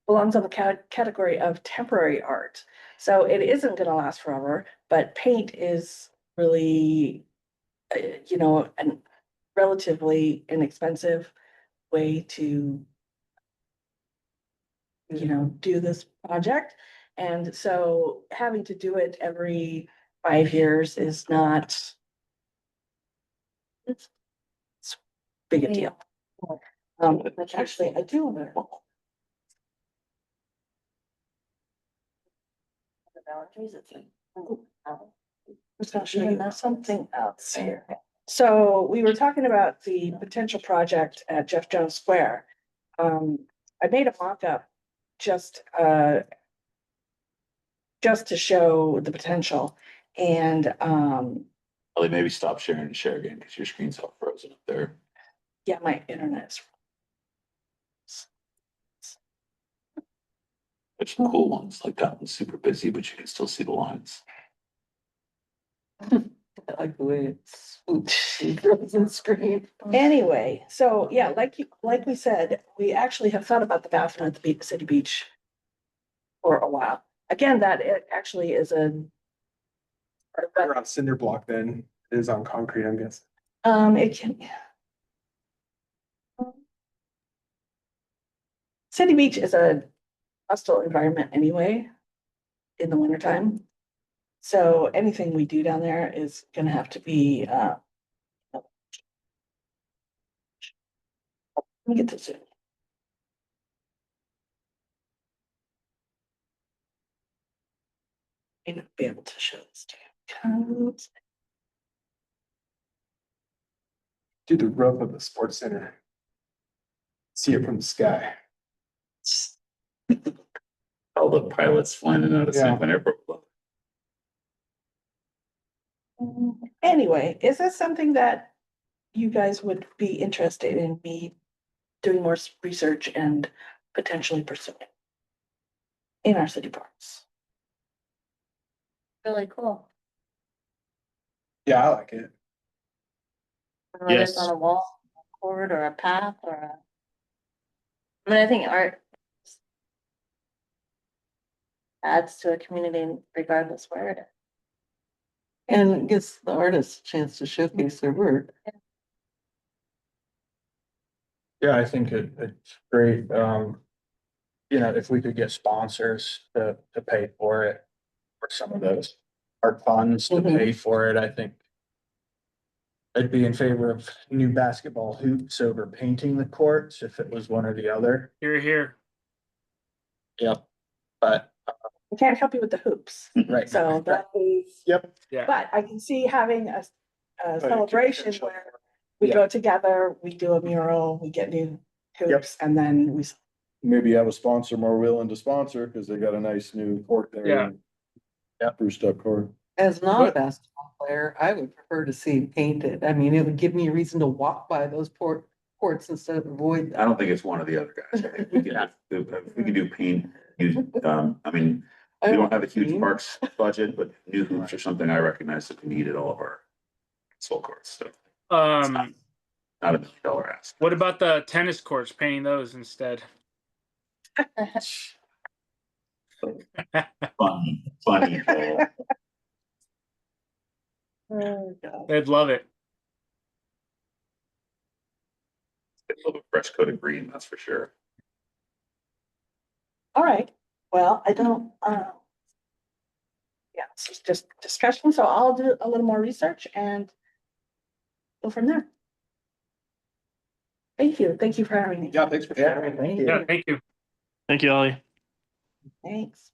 G: belongs on the category of temporary art. So it isn't gonna last forever, but paint is really, a relatively inexpensive way to, do this project. And so having to do it every 5 years is not, it's big a deal. Which actually I do want to.
C: The boundaries, it's like.
G: I'll show you something else here. So we were talking about the potential project at Jeff Jones Square. I made a mock-up just to show the potential and,
A: Ellie, maybe stop sharing and share again because your screen's all frozen up there.
G: yeah, my internet's.
A: There's some cool ones, like that one's super busy, but you can still see the lines.
J: I like the way it's frozen screen.
G: Anyway, so yeah, like we said, we actually have thought about the bathroom at the city beach for a while. Again, that it actually is
H: We're on cinder block then, it is on concrete, I'm guessing.
G: it can. City beach is a hostile environment anyway in the wintertime. So anything we do down there is gonna have to be, let me get this in. May not be able to show this to you.
H: Do the roof of the sports center. See it from the sky.
A: All the pilots flying in and out of
H: Yeah.
A: Sandpoint Airport.
G: Anyway, is this something that you guys would be interested in me doing more research and potentially pursuing in our city parks?
C: Really cool.
H: Yeah, I like it.
C: Whether it's
I: Yes.
C: on a wall, a cord, or a path, or a. I mean, I think art. Adds to a community regardless where it is.
J: And it gives the artists a chance to showcase their work.
B: Yeah, I think it's great. If we could get sponsors to pay for it, or some of those art funds to pay for it, I think I'd be in favor of new basketball hoops over painting the courts if it was one or the other.
F: Here.
B: Yep. But,
G: I can't help you with the hoops,
B: right.
G: so that is,
B: Yep.
F: Yeah.
G: but I can see having a celebration
B: potential.
G: where we go together, we do a mural, we get new hoops, and then we.
E: Maybe have a sponsor more willing to sponsor because they got a nice new court there.
F: Yeah.
B: Yeah.
E: Spruced up court.
J: As not a
F: What?
J: basketball player, I would prefer to see it painted. I mean, it would give me a reason to walk by those courts instead of avoid
A: I
J: them.
A: don't think it's one or the other, guys. I think we can, if we can do paint, I mean, we don't have a huge parks budget, but new hoops are something I recognize that we need at all of our soul courts, so not a $1 million ask.
F: What about the tennis courts, painting those instead?
A: Funny.
G: Oh, God.
F: They'd love it.
A: A little fresh coat of green, that's for sure.
G: All right, well, I don't, yeah, this is just discussion, so I'll do a little more research and go from there. Thank you for having me.
H: Yeah, thanks for sharing.
B: Thank
F: Yeah, thank you.
I: Thank you, Ollie.
G: Thanks.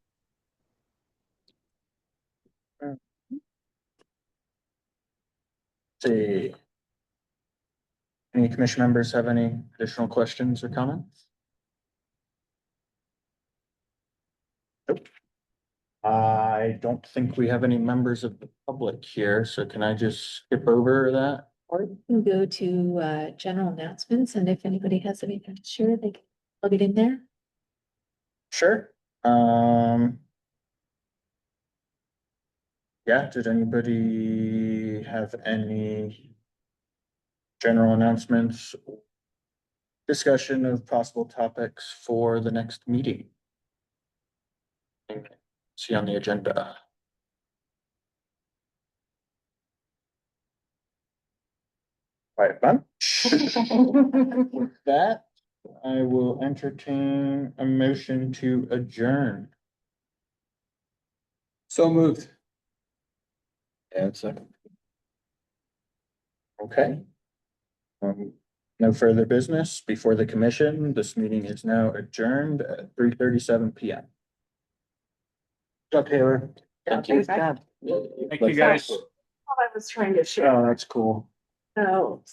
B: See. Any commission members have any additional questions or comments? Nope. I don't think we have any members of the public here, so can I just skip over that?
D: Or you can go to general announcements, and if anybody has anything to share, they can plug it in there.
B: Sure. Yeah, did anybody have any general announcements? Discussion of possible topics for the next meeting? Okay. See on the agenda. quiet bunch. With that, I will entertain a motion to adjourn.
H: So moved.
E: And second.
B: Okay. No further business before the commission. This meeting is now adjourned at 3:37 PM.
H: Good job, Taylor.
B: Thank you.
J: Good job.
F: Thank you, guys.
G: I was trying to share.
B: Oh, that's cool.
G: No.